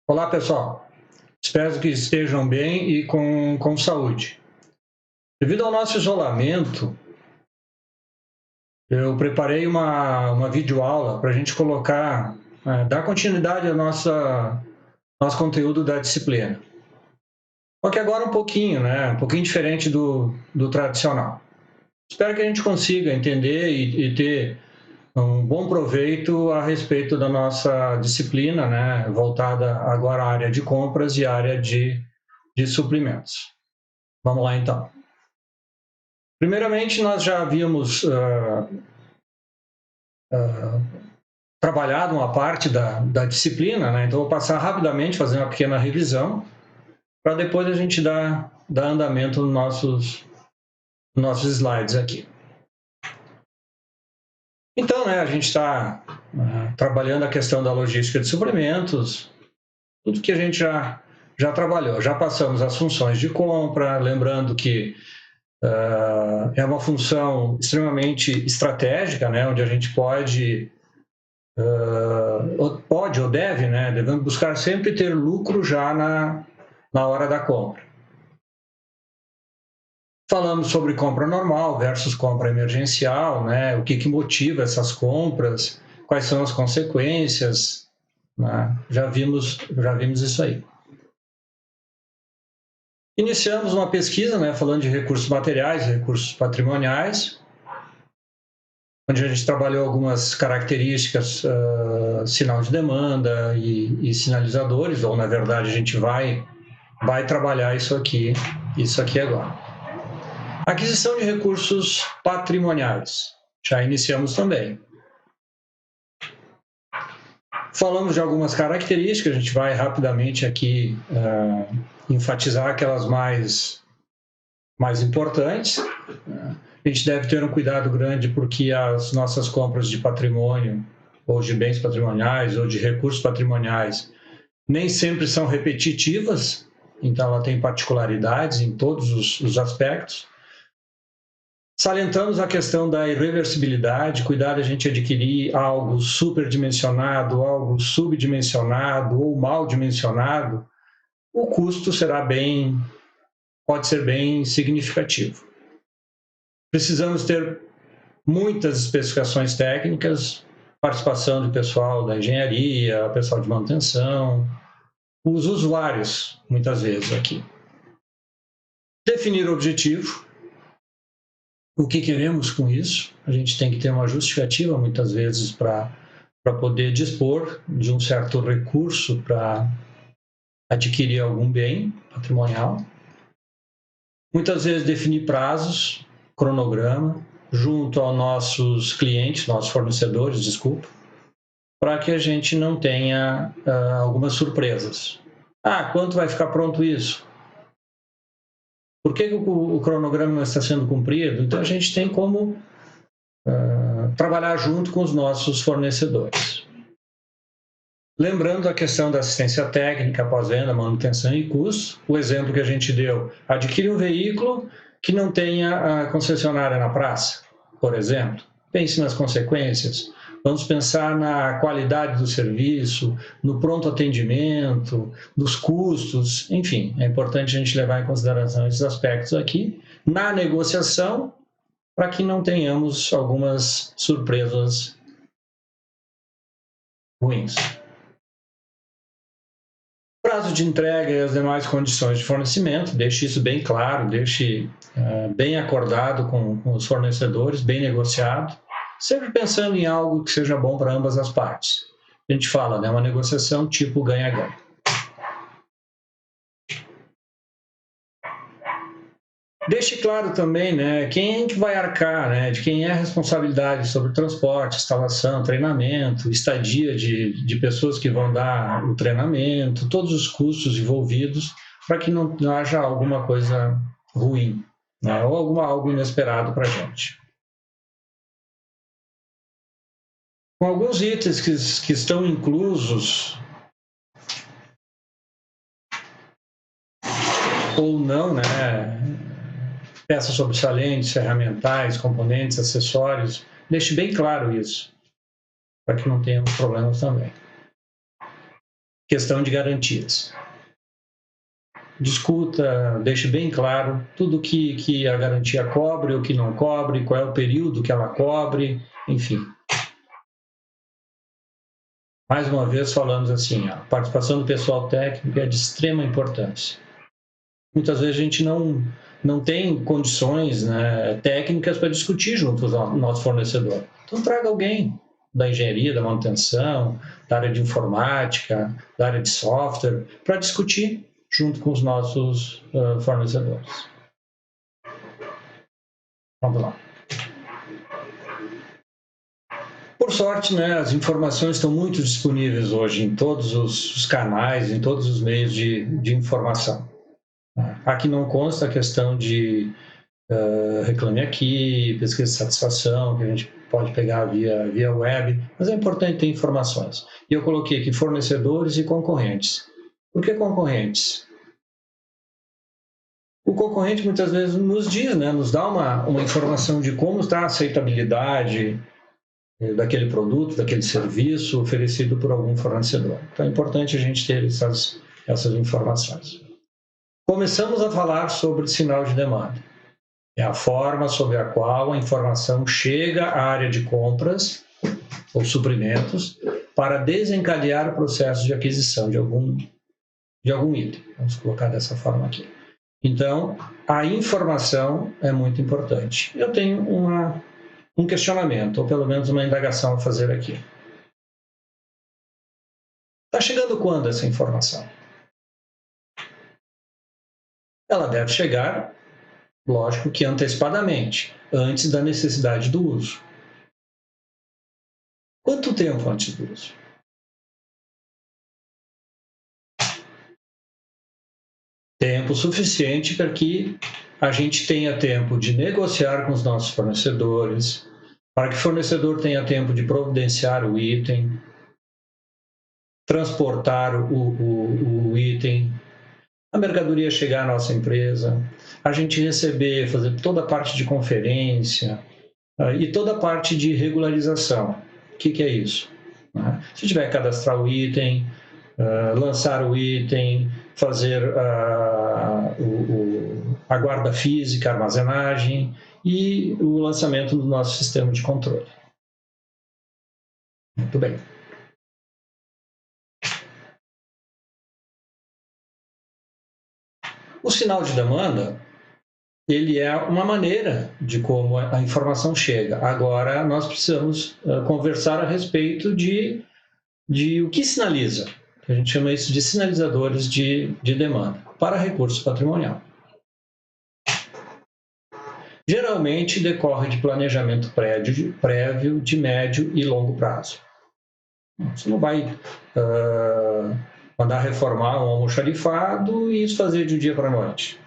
Olá, pessoal. Espero que estejam bem e com saúde. Devido ao nosso isolamento, eu preparei uma videoaula para a gente colocar, dar continuidade ao nosso conteúdo da disciplina. Só que agora um pouquinho diferente do tradicional. Espero que a gente consiga entender e ter um bom proveito a respeito da nossa disciplina, voltada agora à área de compras e à área de suprimentos. Vamos lá, então. Primeiramente, nós já havíamos trabalhado uma parte da disciplina, então vou passar rapidamente, fazer uma pequena revisão, para depois a gente dar andamento nos nossos slides aqui. Então, a gente está trabalhando a questão da logística de suprimentos, tudo que a gente já trabalhou. Já passamos as funções de compra, lembrando que é uma função extremamente estratégica, onde a gente pode ou deve, devemos buscar sempre ter lucro já na hora da compra. Falamos sobre compra normal versus compra emergencial, o que motiva essas compras, quais são as consequências, já vimos isso aí. Iniciamos uma pesquisa, falando de recursos materiais e recursos patrimoniais, onde a gente trabalhou algumas características, sinal de demanda e sinalizadores, ou na verdade a gente vai trabalhar isso aqui agora. Aquisição de recursos patrimoniais, já iniciamos também. Falamos de algumas características, a gente vai rapidamente aqui enfatizar aquelas mais importantes. A gente deve ter um cuidado grande porque as nossas compras de patrimônio, ou de bens patrimoniais, ou de recursos patrimoniais, nem sempre são repetitivas, então ela tem particularidades em todos os aspectos. Salientamos a questão da irreversibilidade, cuidado a gente adquirir algo superdimensionado, algo subdimensionado ou mal dimensionado, o custo pode ser bem significativo. Precisamos ter muitas especificações técnicas, participação do pessoal da engenharia, pessoal de manutenção, os usuários, muitas vezes aqui. Definir o objetivo. O que queremos com isso? A gente tem que ter uma justificativa, muitas vezes, para poder dispor de um certo recurso para adquirir algum bem patrimonial. Muitas vezes definir prazos, cronograma, junto aos nossos clientes, nossos fornecedores, para que a gente não tenha algumas surpresas. Quanto vai ficar pronto isso? Por que o cronograma não está sendo cumprido? Então, a gente tem como trabalhar junto com os nossos fornecedores. Lembrando a questão da assistência técnica, pós-venda, manutenção e custo. O exemplo que a gente deu, adquire um veículo que não tenha a concessionária na praça, por exemplo. Pense nas consequências. Vamos pensar na qualidade do serviço, no pronto atendimento, nos custos, enfim, é importante a gente levar em consideração esses aspectos aqui na negociação para que não tenhamos algumas surpresas ruins. Prazo de entrega e as demais condições de fornecimento, deixe isso bem claro, deixe bem acordado com os fornecedores, bem negociado. Sempre pensando em algo que seja bom para ambas as partes. A gente fala, uma negociação tipo ganha-ganha. Deixe claro também, quem é que vai arcar, de quem é a responsabilidade sobre o transporte, instalação, treinamento, estadia de pessoas que vão dar o treinamento, todos os custos envolvidos, para que não haja alguma coisa ruim, ou algo inesperado para a gente. Com alguns itens que estão inclusos ou não, peças sobressalentes, ferramentais, componentes, acessórios, deixe bem claro isso, para que não tenhamos problemas também. questão de garantias. Discuta, deixe bem claro tudo que a garantia cobre ou que não cobre, qual é o período que ela cobre, enfim. Mais uma vez falamos assim, a participação do pessoal técnico é de extrema importância. Muitas vezes a gente não tem condições, né, técnicas para discutir junto com o nosso fornecedor. Então traga alguém da engenharia, da manutenção, da área de informática, da área de software, para discutir junto com os nossos fornecedores. Vamos lá. Por sorte, né, as informações estão muito disponíveis hoje em todos os canais, em todos os meios de informação. Aqui não consta a questão de reclame aqui, pesquisa de satisfação, que a gente pode pegar via web, mas é importante ter informações. E eu coloquei aqui fornecedores e concorrentes. Por que concorrentes? O concorrente muitas vezes nos diz, né, nos dá uma informação de como está a aceitabilidade daquele produto, daquele serviço oferecido por algum fornecedor. Então é importante a gente ter essas informações. Começamos a falar sobre sinal de demanda. É a forma sobre a qual a informação chega à área de compras ou suprimentos para desencadear o processo de aquisição de algum item. Vamos colocar dessa forma aqui. Então, a informação é muito importante. Eu tenho um questionamento, ou pelo menos uma indagação a fazer aqui. Está chegando quando essa informação? Ela deve chegar, lógico que antecipadamente, antes da necessidade do uso. Quanto tempo antes do uso? Tempo suficiente para que a gente tenha tempo de negociar com os nossos fornecedores, para que o fornecedor tenha tempo de providenciar o item, transportar o item, a mercadoria chegar à nossa empresa, a gente receber, fazer toda a parte de conferência e toda a parte de regularização. O que é isso? Se tiver que cadastrar o item, lançar o item, fazer a guarda física, a armazenagem e o lançamento do nosso sistema de controle. Muito bem. O sinal de demanda, ele é uma maneira de como a informação chega. Agora, nós precisamos conversar a respeito de o que sinaliza. A gente chama isso de sinalizadores de demanda para recurso patrimonial. Geralmente decorre de planejamento prévio de médio e longo prazo. Você não vai mandar reformar um almoxarifado e isso fazer de um dia para a noite.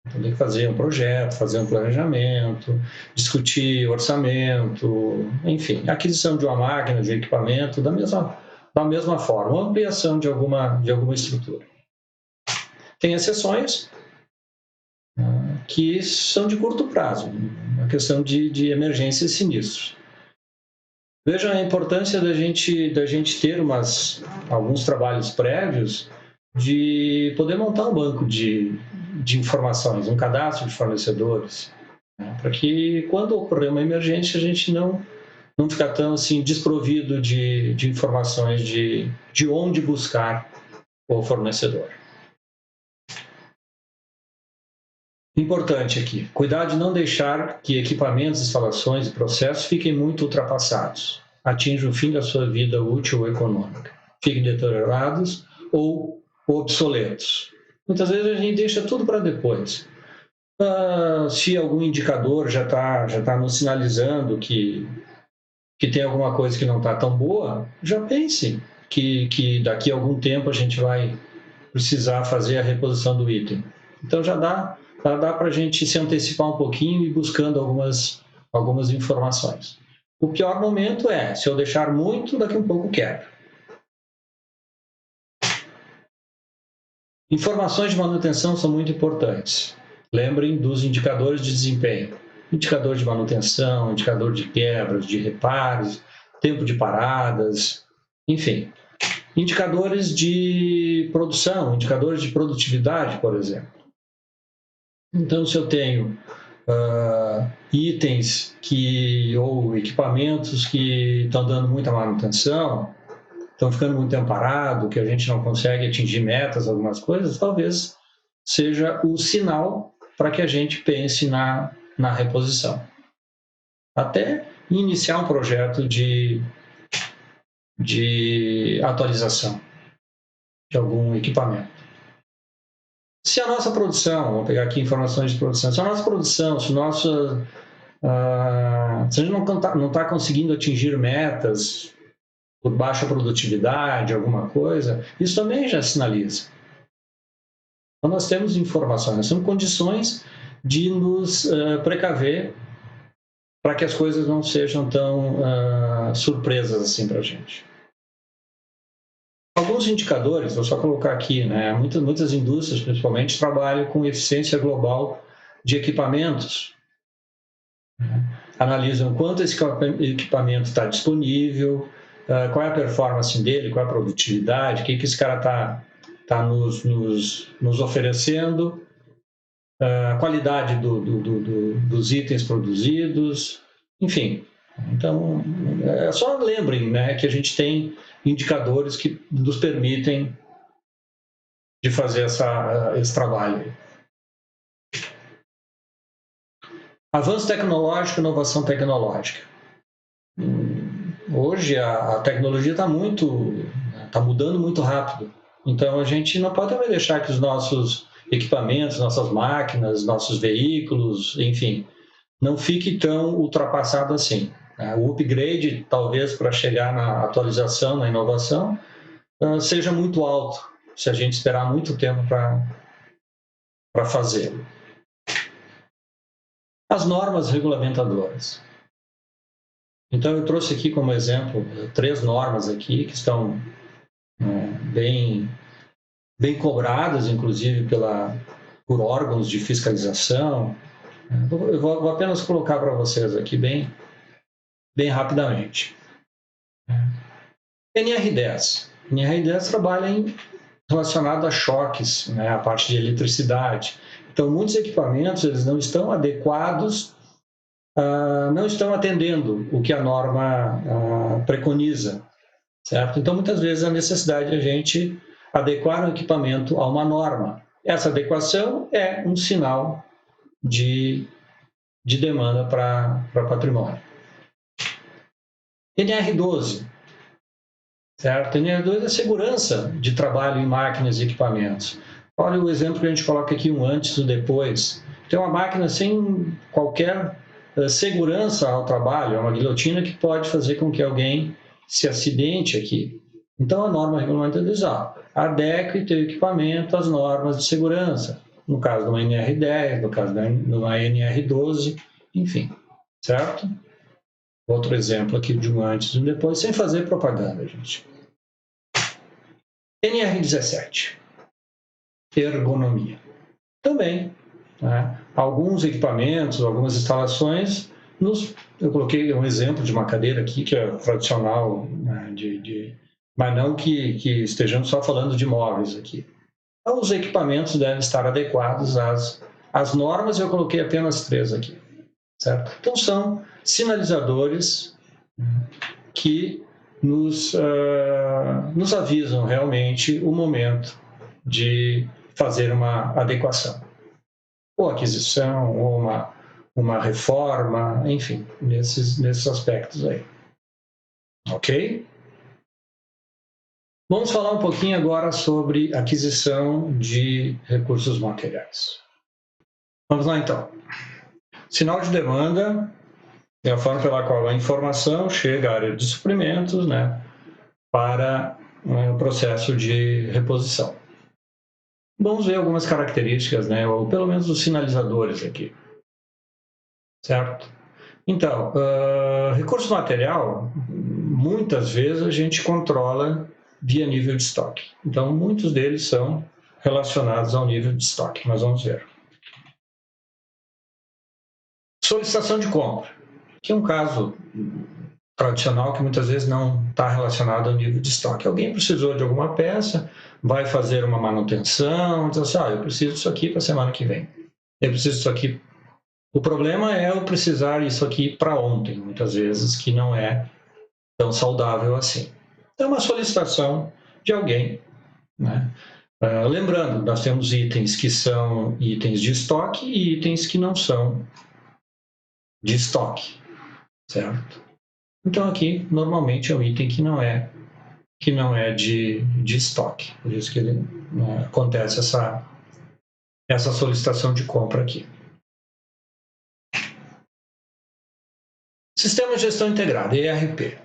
Então, tem que fazer um projeto, fazer um planejamento, discutir orçamento, enfim, aquisição de uma máquina, de um equipamento, da mesma forma, uma ampliação de alguma estrutura. Tem exceções que são de curto prazo, a questão de emergência e sinistros. Veja a importância da gente ter alguns trabalhos prévios de poder montar um banco de informações, um cadastro de fornecedores, para que quando ocorrer uma emergência a gente não ficar tão assim desprovido de informações de onde buscar o fornecedor. Importante aqui, cuidar de não deixar que equipamentos, instalações e processos fiquem muito ultrapassados, atinjam o fim da sua vida útil ou econômica, fiquem deteriorados ou obsoletos. Muitas vezes a gente deixa tudo para depois. Se algum indicador já tá nos sinalizando que tem alguma coisa que não está tão boa, já pense que daqui a algum tempo a gente vai precisar fazer a reposição do item. Então já dá para a gente se antecipar um pouquinho e buscando algumas informações. O pior momento é, se eu deixar muito, daqui a um pouco quebra. Informações de manutenção são muito importantes. Lembrem dos indicadores de desempenho. Indicador de manutenção, indicador de quebras, de reparos, tempo de paradas, enfim. Indicadores de produção, indicadores de produtividade, por exemplo. Então, se eu tenho itens ou equipamentos que estão dando muita manutenção, estão ficando muito tempo parado, que a gente não consegue atingir metas, algumas coisas, talvez seja o sinal para que a gente pense na reposição. Até iniciar um projeto de atualização de algum equipamento. Se a nossa produção, vamos pegar aqui informações de produção, se a nossa produção, se a gente não está conseguindo atingir metas por baixa produtividade, alguma coisa, isso também já sinaliza. Então, nós temos informações, nós temos condições de nos precaver para que as coisas não sejam tão surpresas assim para a gente. Alguns indicadores, vou só colocar aqui, né? Muitas indústrias, principalmente, trabalham com eficiência global de equipamentos. Analisam quanto esse equipamento está disponível, qual é a performance dele, qual é a produtividade, o que esse cara está nos oferecendo, a qualidade dos itens produzidos, enfim. Então, só lembrem, né, que a gente tem indicadores que nos permitem de fazer esse trabalho. Avanço tecnológico, inovação tecnológica. Hoje a tecnologia está mudando muito rápido. Então a gente não pode também deixar que os nossos equipamentos, nossas máquinas, nossos veículos, enfim, não fique tão ultrapassado assim. O upgrade, talvez, para chegar na atualização, na inovação, seja muito alto, se a gente esperar muito tempo para fazê-lo. As normas regulamentadoras. Então, eu trouxe aqui como exemplo 3 normas aqui que estão bem cobradas, inclusive por órgãos de fiscalização. Eu vou apenas colocar para vocês aqui bem rapidamente. NR10. NR10 trabalha relacionado a choques, né, a parte de eletricidade. Então, muitos equipamentos eles não estão adequados, não estão atendendo o que a norma preconiza, certo? Então, muitas vezes, a necessidade de a gente adequar um equipamento a uma norma. Essa adequação é um sinal de demanda para patrimônio. NR12, certo? NR12 é segurança de trabalho em máquinas e equipamentos. Olha o exemplo que a gente coloca aqui, um antes e um depois. Tem uma máquina sem qualquer segurança ao trabalho, é uma guilhotina que pode fazer com que alguém se acidente aqui. Então, a norma regulamentar diz, adeque teu equipamento às normas de segurança. No caso de uma NR10, no caso de uma NR12, enfim, certo? Outro exemplo aqui de um antes e um depois, sem fazer propaganda, gente. NR17. Ergonomia. Também, né? Alguns equipamentos, algumas instalações, eu coloquei um exemplo de uma cadeira aqui que é tradicional, né, mas não que estejamos só falando de móveis aqui. Então, os equipamentos devem estar adequados às normas, eu coloquei apenas 3 aqui, certo? Então, são sinalizadores que nos avisam realmente o momento de fazer uma adequação, ou aquisição, ou uma reforma, enfim, nesses aspectos aí. Ok? Vamos falar um pouquinho agora sobre aquisição de recursos materiais. Vamos lá, então. Sinal de demanda é a forma pela qual a informação chega à área de suprimentos, né, para o processo de reposição. Vamos ver algumas características, né, ou pelo menos os sinalizadores aqui, certo? Então, recurso material, muitas vezes a gente controla via nível de estoque. Então, muitos deles são relacionados ao nível de estoque. Nós vamos ver. Solicitação de compra, que é um caso tradicional que muitas vezes não está relacionado ao nível de estoque. Alguém precisou de alguma peça, vai fazer uma manutenção, diz assim, eu preciso disso aqui para a semana que vem. Eu preciso disso aqui. O problema é eu precisar isso aqui para ontem, muitas vezes, que não é tão saudável assim. É uma solicitação de alguém, né? Lembrando, nós temos itens que são itens de estoque e itens que não são de estoque, certo? Então aqui, normalmente, é um item que não é de estoque. Por isso que acontece essa solicitação de compra aqui. Sistema de Gestão Integrada, ERP.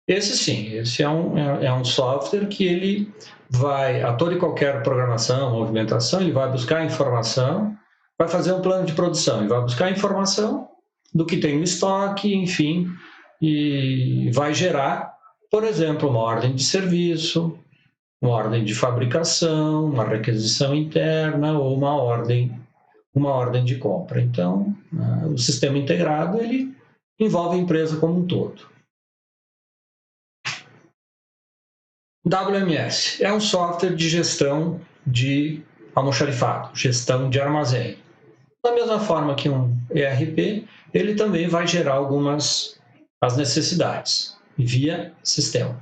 Esse sim, esse é um software que ele vai, a toda e qualquer programação, movimentação, ele vai buscar informação, vai fazer um plano de produção, ele vai buscar informação do que tem no estoque, enfim, e vai gerar, por exemplo, uma ordem de serviço, uma ordem de fabricação, uma requisição interna ou uma ordem de compra. Então, o sistema integrado, ele envolve a empresa como um todo. WMS é um software de gestão de almoxarifado, gestão de armazém. Da mesma forma que um ERP, ele também vai gerar algumas as necessidades via sistema.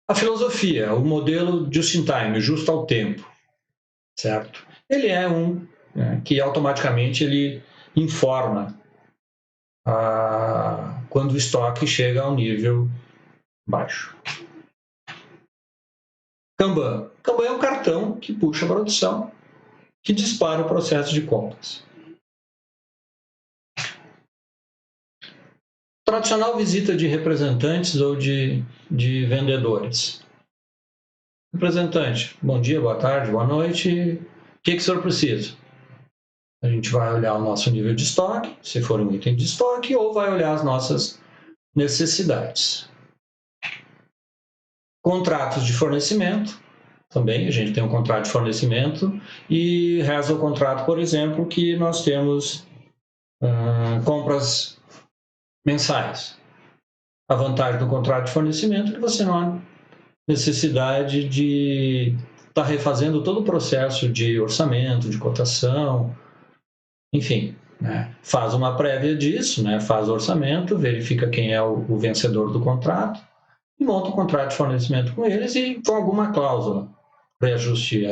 A filosofia, o modelo just in time, justo ao tempo, certo? Ele é que automaticamente ele informa quando o estoque chega ao nível baixo. Kanban. Kanban é um cartão que puxa a produção, que dispara o processo de compras. Tradicional visita de representantes ou de vendedores. Representante, bom dia, boa tarde, boa noite. O que o senhor precisa? A gente vai olhar o nosso nível de estoque, se for um item de estoque, ou vai olhar as nossas necessidades. Contratos de fornecimento. Também a gente tem um contrato de fornecimento e reza o contrato, por exemplo, que nós temos compras mensais. A vantagem do contrato de fornecimento é que você não há necessidade de estar refazendo todo o processo de orçamento, de cotação, enfim, né? Faz uma prévia disso, né? Faz o orçamento, verifica quem é o vencedor do contrato e monta um contrato de fornecimento com eles e com alguma cláusula, reajuste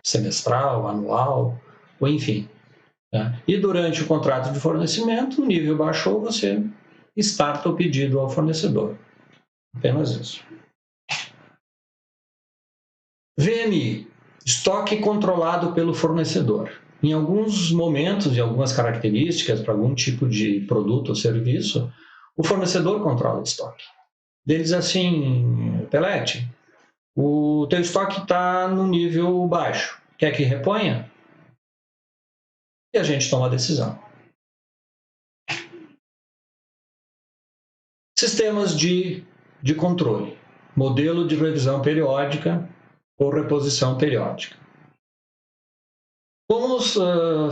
semestral, anual, ou enfim. Né? E durante o contrato de fornecimento, o nível baixou, você starta o pedido ao fornecedor. Apenas isso. VMI, estoque controlado pelo fornecedor. Em alguns momentos e algumas características para algum tipo de produto ou serviço, o fornecedor controla o estoque. Ele diz assim, Pelete, o teu estoque está no nível baixo, quer que reponha? E a gente toma a decisão. Sistemas de controle, modelo de revisão periódica ou reposição periódica. Vamos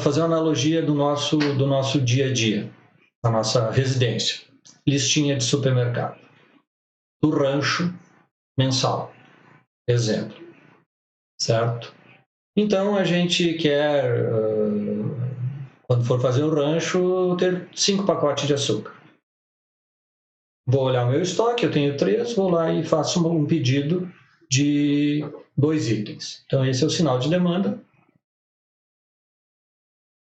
fazer uma analogia do nosso dia a dia, da nossa residência. Listinha de supermercado. Do rancho mensal. Exemplo. Certo? Então, a gente quer, quando for fazer o rancho, ter 5 pacotes de açúcar. Vou olhar o meu estoque, eu tenho 3, vou lá e faço um pedido de 2 itens. Então, esse é o sinal de demanda.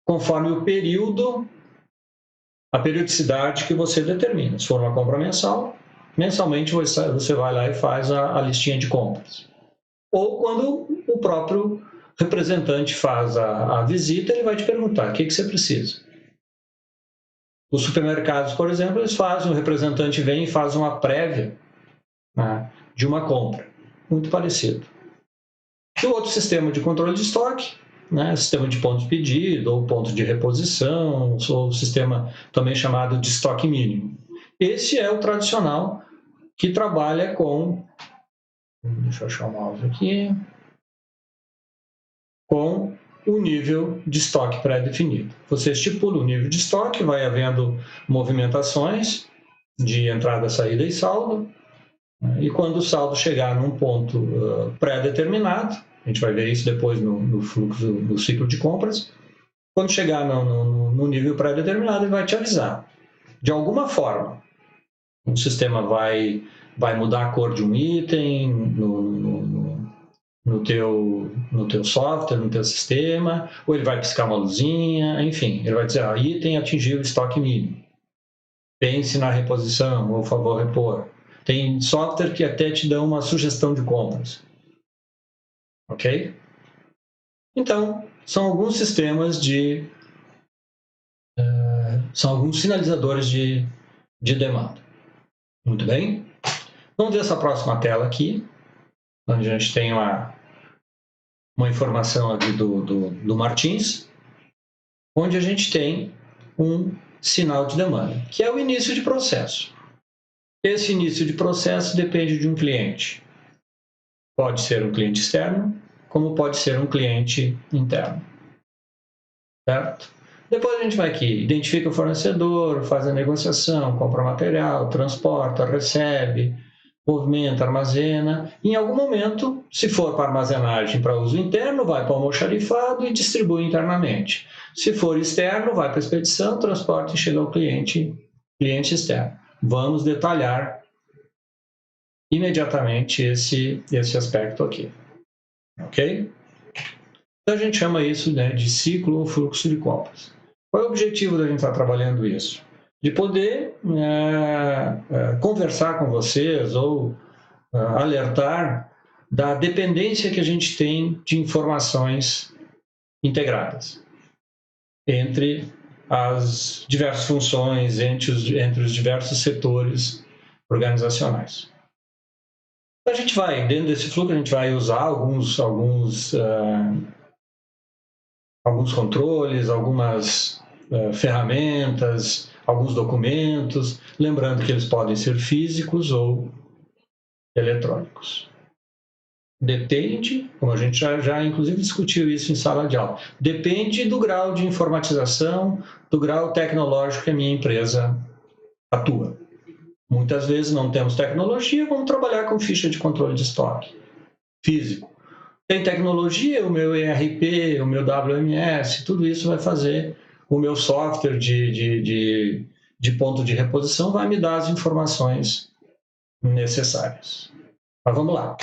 Conforme o período, a periodicidade que você determina. Se for uma compra mensal, mensalmente você vai lá e faz a listinha de compras. Ou quando o próprio representante faz a visita, ele vai te perguntar, o que você precisa? Os supermercados, por exemplo, eles fazem, o representante vem e faz uma prévia, né, de uma compra. Muito parecido. E o outro sistema de controle de estoque, né, sistema de ponto de pedido, ou ponto de reposição, ou sistema também chamado de estoque mínimo. Esse é o tradicional que trabalha com... Deixa eu achar o mouse aqui. Com o nível de estoque pré-definido. Você estipula o nível de estoque, vai havendo movimentações de entrada, saída e saldo, e quando o saldo chegar num ponto pré-determinado, a gente vai ver isso depois no fluxo, no ciclo de compras, quando chegar no nível pré-determinado, ele vai te avisar. De alguma forma, o sistema vai mudar a cor de um item no teu software, no teu sistema, ou ele vai piscar uma luzinha, enfim, ele vai dizer, item atingiu o estoque mínimo. Pense na reposição, ou favor repor. Tem software que até te dá uma sugestão de compras. Ok? Então, são alguns sistemas são alguns sinalizadores de demanda. Muito bem? Vamos ver essa próxima tela aqui, onde a gente tem uma informação aqui do Martins, onde a gente tem um sinal de demanda, que é o início de processo. Esse início de processo depende de um cliente. Pode ser um cliente externo, como pode ser um cliente interno. Certo? Depois a gente vai aqui, identifica o fornecedor, faz a negociação, compra material, transporta, recebe, movimenta, armazena. Em algum momento, se for para armazenagem para uso interno, vai para o almoxarifado e distribui internamente. Se for externo, vai para a expedição, transporta e chega ao cliente externo. Vamos detalhar imediatamente esse aspecto aqui. Ok? Então a gente chama isso, né, de ciclo ou fluxo de compras. Qual é o objetivo da gente estar trabalhando isso? De poder conversar com vocês ou alertar da dependência que a gente tem de informações integradas entre as diversas funções, entre os diversos setores organizacionais. A gente vai, dentro desse fluxo, a gente vai usar alguns controles, algumas ferramentas, alguns documentos, lembrando que eles podem ser físicos ou eletrônicos. Depende, como a gente já inclusive discutiu isso em sala de aula, depende do grau de informatização, do grau tecnológico que a minha empresa atua. Muitas vezes não temos tecnologia, vamos trabalhar com ficha de controle de estoque físico. Tem tecnologia, o meu ERP, o meu WMS, tudo isso vai fazer, o meu software de ponto de reposição vai me dar as informações necessárias. Mas vamos lá.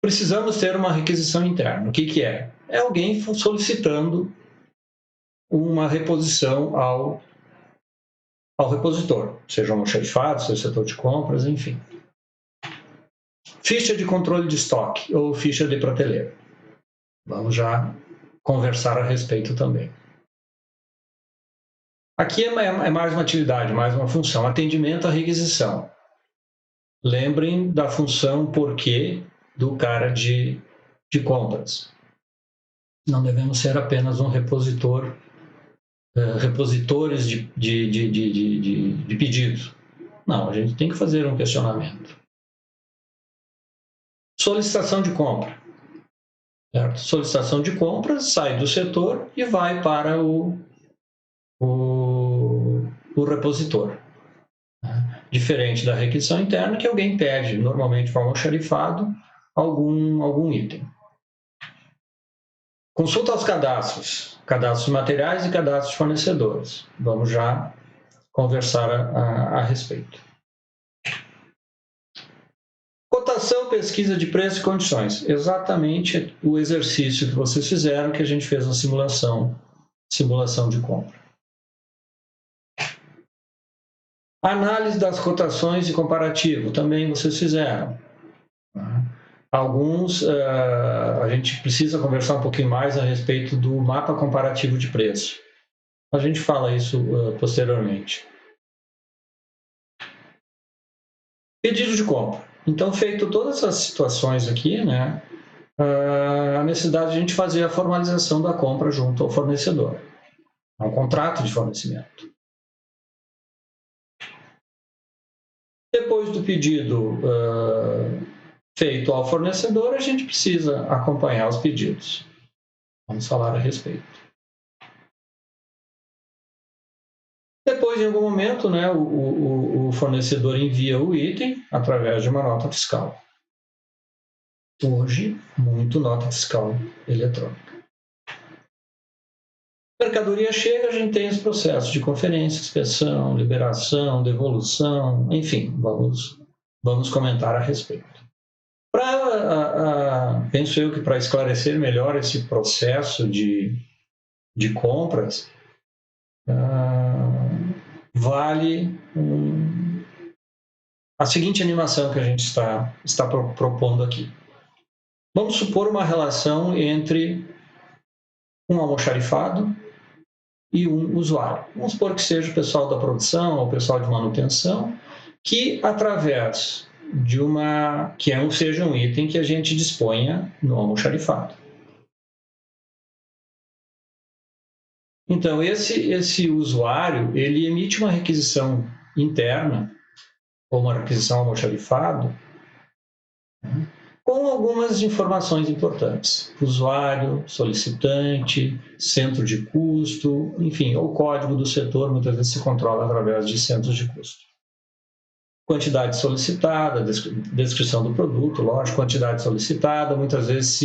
Precisamos ter uma requisição interna. O que é? É alguém solicitando uma reposição ao repositor, seja um almoxarifado, seja setor de compras, enfim. Ficha de controle de estoque ou ficha de prateleira. Vamos já conversar a respeito também. Aqui é mais uma atividade, mais uma função. Atendimento à requisição. Lembrem da função porquê do cara de compras. Não devemos ser apenas um repositores de pedidos. Não, a gente tem que fazer um questionamento. Solicitação de compra. Certo? Solicitação de compra sai do setor e vai para o repositor. Diferente da requisição interna, que alguém pede, normalmente para um almoxarifado, algum item. Consulta aos cadastros de materiais e cadastros de fornecedores. Vamos já conversar a respeito. Cotação, pesquisa de preço e condições. Exatamente o exercício que vocês fizeram, que a gente fez na simulação de compra. Análise das cotações e comparativo, também vocês fizeram. Alguns, a gente precisa conversar um pouquinho mais a respeito do mapa comparativo de preço. A gente fala isso posteriormente. Pedido de compra. Então, feito todas essas situações aqui, né, a necessidade de a gente fazer a formalização da compra junto ao fornecedor. É um contrato de fornecimento. Depois do pedido feito ao fornecedor, a gente precisa acompanhar os pedidos. Vamos falar a respeito. Depois, em algum momento, né, o fornecedor envia o item através de uma nota fiscal. Hoje, muito nota fiscal eletrônica. A mercadoria chega, a gente tem esse processo de conferência, inspeção, liberação, devolução, enfim, vamos comentar a respeito. Penso eu que para esclarecer melhor esse processo de compras, vale a seguinte animação que a gente está propondo aqui. Vamos supor uma relação entre um almoxarifado e um usuário. Vamos supor que seja o pessoal da produção ou o pessoal de manutenção, que através de seja um item que a gente disponha no almoxarifado. Então, esse usuário, ele emite uma requisição interna, ou uma requisição almoxarifado, com algumas informações importantes. Usuário, solicitante, centro de custo, enfim, o código do setor muitas vezes se controla através de centros de custo. Quantidade solicitada, descrição do produto, lógico, quantidade solicitada, muitas vezes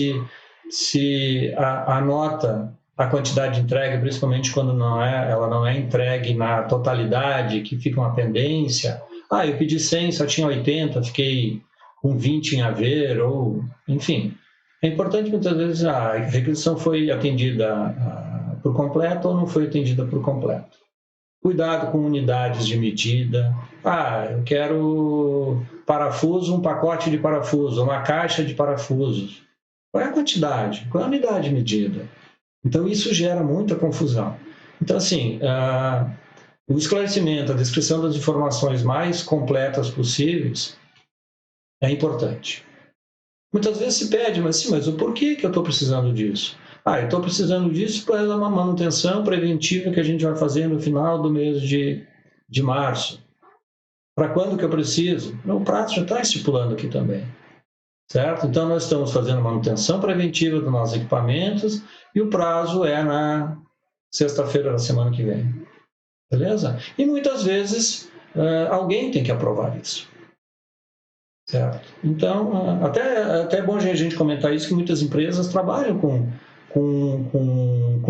se anota a quantidade de entrega, principalmente quando ela não é entregue na totalidade, que fica uma pendência. Eu pedi 100, só tinha 80, fiquei com 20 em haver, ou enfim. É importante muitas vezes a requisição foi atendida por completo ou não foi atendida por completo. Cuidado com unidades de medida. Eu quero parafuso, um pacote de parafuso, uma caixa de parafusos. Qual é a quantidade? Qual é a unidade de medida? Então, isso gera muita confusão. Então, assim, o esclarecimento, a descrição das informações mais completas possíveis é importante. Muitas vezes se pede, mas o porquê que eu estou precisando disso? Eu estou precisando disso para uma manutenção preventiva que a gente vai fazer no final do mês de março. Para quando que eu preciso? O prazo já está estipulando aqui também. Certo? Então, nós estamos fazendo manutenção preventiva dos nossos equipamentos e o prazo é na sexta-feira da semana que vem. Beleza? E muitas vezes alguém tem que aprovar isso. Certo? Então, até é bom a gente comentar isso, que muitas empresas trabalham com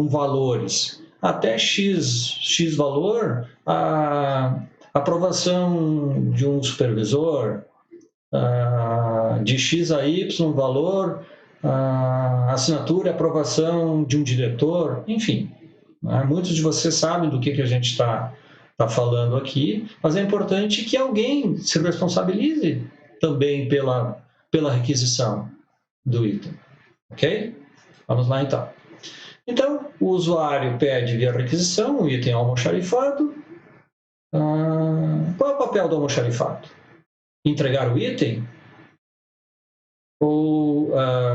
valores. Até X valor, a aprovação de um supervisor, de X a Y valor, a assinatura e aprovação de um diretor, enfim. Muitos de vocês sabem do que a gente está falando aqui, mas é importante que alguém se responsabilize também pela requisição do item. Ok? Vamos lá, então. Então, o usuário pede via requisição o item almoxarifado. Qual é o papel do almoxarifado? Entregar o item? Ou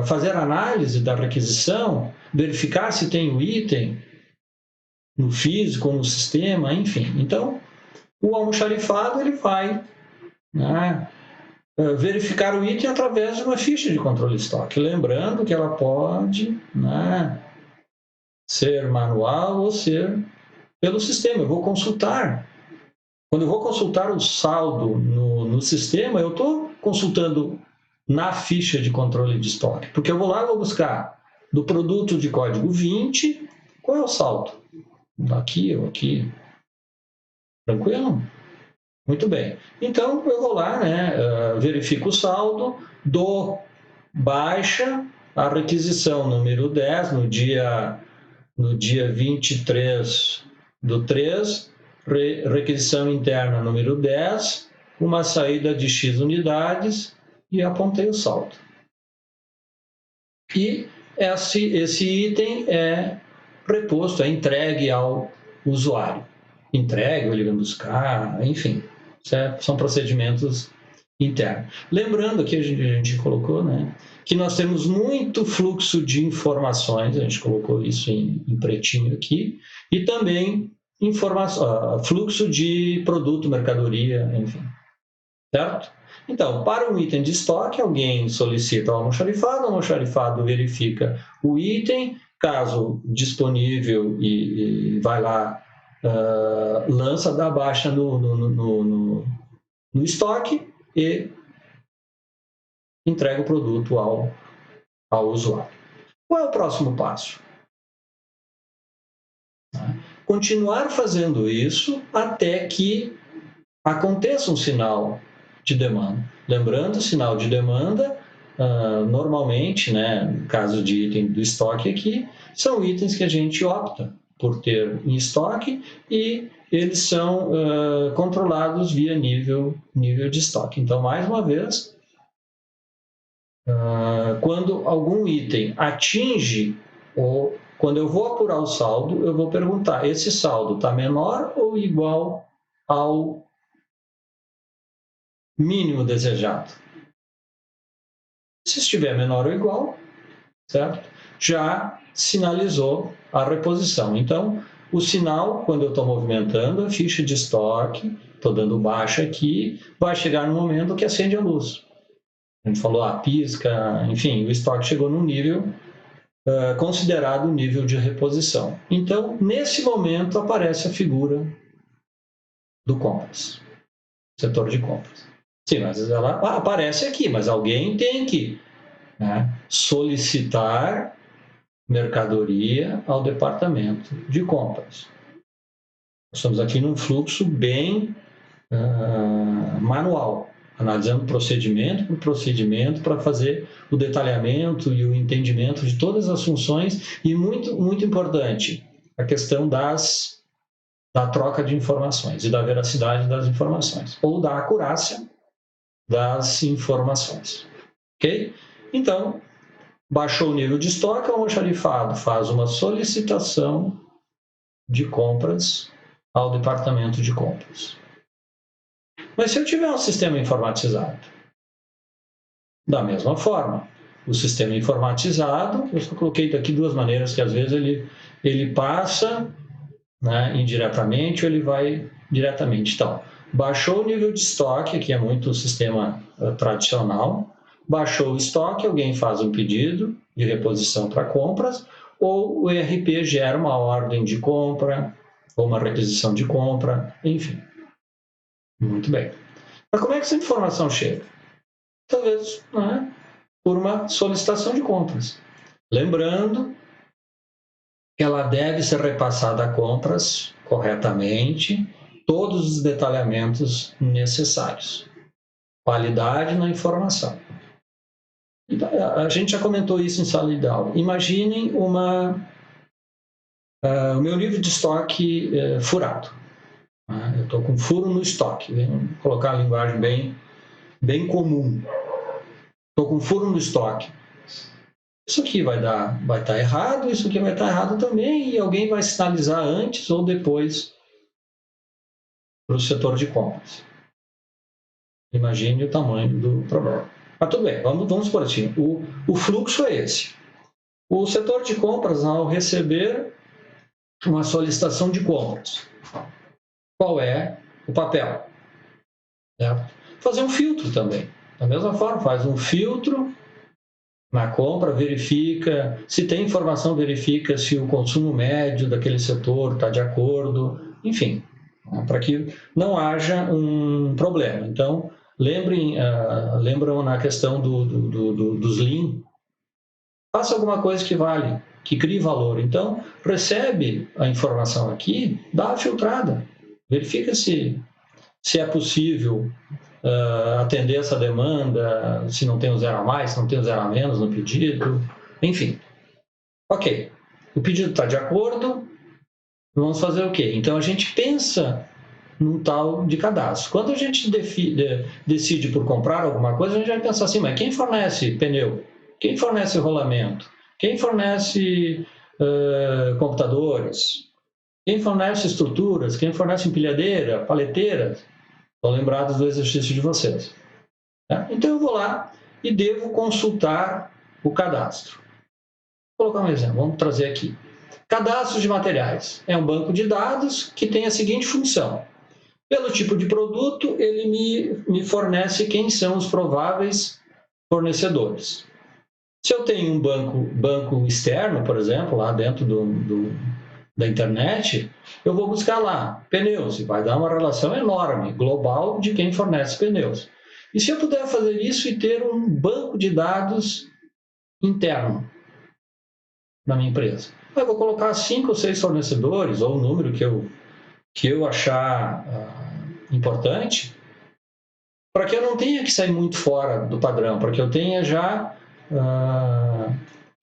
fazer análise da requisição? Verificar se tem o item no físico ou no sistema? Enfim. Então, o almoxarifado ele vai verificar o item através de uma ficha de controle de estoque. Lembrando que ela pode ser manual ou ser pelo sistema. Eu vou consultar. Quando eu vou consultar o saldo no sistema, eu estou consultando na ficha de controle de estoque. Porque eu vou lá e vou buscar do produto de código 20, qual é o saldo? Aqui ou aqui. Tranquilo? Muito bem. Então, eu vou lá, verifico o saldo, dou baixa a requisição número 10, no dia 23 do 3, requisição interna número 10, uma saída de X unidades e apontei o saldo. E esse item é reposto, é entregue ao usuário. Entregue, ele vem buscar, enfim. São procedimentos internos. Lembrando que a gente colocou, que nós temos muito fluxo de informações, a gente colocou isso em pretinho aqui, e também fluxo de produto, mercadoria, enfim. Certo? Então, para um item de estoque, alguém solicita o almoxarifado verifica o item, caso disponível, e vai lá, lança, dá baixa no estoque e entrega o produto ao usuário. Qual é o próximo passo? Continuar fazendo isso até que aconteça um sinal de demanda. Lembrando, sinal de demanda, normalmente, né, no caso de item do estoque aqui, são itens que a gente opta por ter em estoque e eles são controlados via nível de estoque. Então, mais uma vez, quando algum item atinge, ou quando eu vou apurar o saldo, eu vou perguntar, esse saldo está menor ou igual ao mínimo desejado? Se estiver menor ou igual, certo? Já sinalizou a reposição. Então, o sinal, quando eu estou movimentando a ficha de estoque, estou dando baixa aqui, vai chegar no momento que acende a luz. A gente falou, pisca, enfim, o estoque chegou num nível considerado nível de reposição. Então, nesse momento, aparece a figura do compras, setor de compras. Sim, mas ela aparece aqui, mas alguém tem que, né, solicitar mercadoria ao departamento de compras. Nós estamos aqui num fluxo bem manual, analisando procedimento por procedimento para fazer o detalhamento e o entendimento de todas as funções e, muito, muito importante, a questão da troca de informações e da veracidade das informações, ou da acurácia das informações. Ok? Então, baixou o nível de estoque, o almoxarifado faz uma solicitação de compras ao departamento de compras. Mas se eu tiver um sistema informatizado, da mesma forma, o sistema informatizado, eu só coloquei aqui duas maneiras que às vezes ele passa, né, indiretamente, ou ele vai diretamente. Então, baixou o nível de estoque, que é muito o sistema tradicional, baixou o estoque, alguém faz um pedido de reposição para compras, ou o ERP gera uma ordem de compra, ou uma requisição de compra, enfim. Muito bem. Mas como é que essa informação chega? Talvez, né, por uma solicitação de compras. Lembrando que ela deve ser repassada a compras corretamente, todos os detalhamentos necessários. Qualidade na informação. A gente já comentou isso em sala de aula. Imaginem o meu nível de estoque furado. Eu estou com furo no estoque. Vamos colocar a linguagem bem comum. Estou com furo no estoque. Isso aqui vai estar errado, isso aqui vai estar errado também, e alguém vai sinalizar antes ou depois para o setor de compras. Imagine o tamanho do problema. Mas tudo bem, vamos por assim. O fluxo é esse. O setor de compras, ao receber uma solicitação de compras, qual é o papel? Fazer um filtro também. Da mesma forma, faz um filtro na compra, verifica, se tem informação, verifica se o consumo médio daquele setor está de acordo, enfim, para que não haja um problema. Então, lembram na questão dos Lean, faça alguma coisa que vale, que crie valor. Então, recebe a informação aqui, dá a filtrada, verifica se é possível atender essa demanda, se não tem o 0 a mais, se não tem o 0 a menos no pedido, enfim. Ok, o pedido está de acordo, vamos fazer o quê? Então, a gente pensa num tal de cadastro. Quando a gente decide por comprar alguma coisa, a gente vai pensar assim, mas quem fornece pneu? Quem fornece rolamento? Quem fornece computadores? Quem fornece estruturas? Quem fornece empilhadeira, paleteiras? Estão lembrados do exercício de vocês. Então, eu vou lá e devo consultar o cadastro. Vou colocar um exemplo, vamos trazer aqui. Cadastro de materiais. É um banco de dados que tem a seguinte função. Pelo tipo de produto, ele me fornece quem são os prováveis fornecedores. Se eu tenho um banco externo, por exemplo, lá dentro da internet, eu vou buscar lá pneus e vai dar uma relação enorme, global, de quem fornece pneus. E se eu puder fazer isso e ter um banco de dados interno na minha empresa, eu vou colocar 5 ou 6 fornecedores, ou o número que eu achar importante, para que eu não tenha que sair muito fora do padrão, para que eu tenha já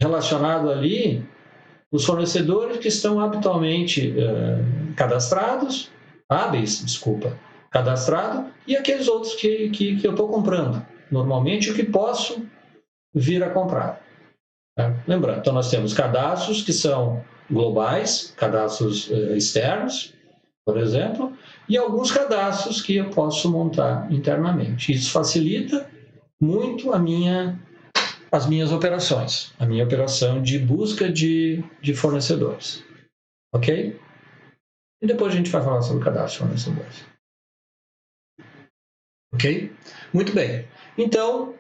relacionado ali os fornecedores que estão habitualmente cadastrados, hábeis, cadastrado, e aqueles outros que eu estou comprando normalmente, o que posso vir a comprar. Lembrando, então nós temos cadastros que são globais, cadastros externos, por exemplo, e alguns cadastros que eu posso montar internamente. Isso facilita muito as minhas operações, a minha operação de busca de fornecedores. Ok? E depois a gente vai falar sobre o cadastro de fornecedores. Ok? Muito bem. Então,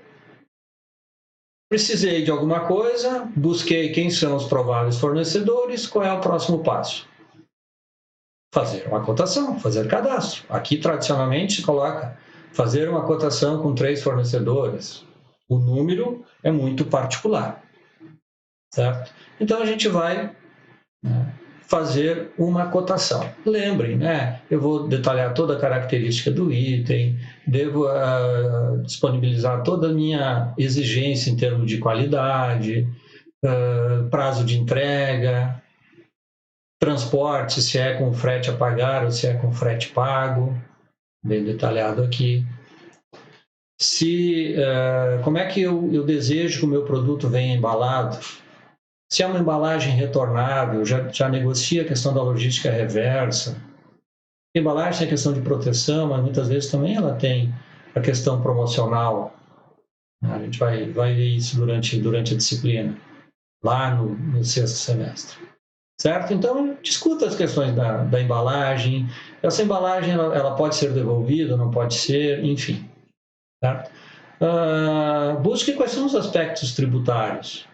precisei de alguma coisa, busquei quem são os prováveis fornecedores, qual é o próximo passo? Fazer uma cotação, fazer cadastro. Aqui, tradicionalmente, se coloca fazer uma cotação com 3 fornecedores. O número é muito particular, certo? Então, a gente vai fazer uma cotação. Lembrem, eu vou detalhar toda a característica do item, devo disponibilizar toda a minha exigência em termos de qualidade, prazo de entrega, transporte, se é com frete a pagar ou se é com frete pago, bem detalhado aqui. Como é que eu desejo que o meu produto venha embalado? Se é uma embalagem retornável, já negocia a questão da logística reversa. A embalagem tem a questão de proteção, mas muitas vezes também ela tem a questão promocional. A gente vai ver isso durante a disciplina, lá no sexto semestre. Certo? Então, discuta as questões da embalagem. Essa embalagem ela pode ser devolvida, não pode ser, enfim. Certo? Busque quais são os aspectos tributários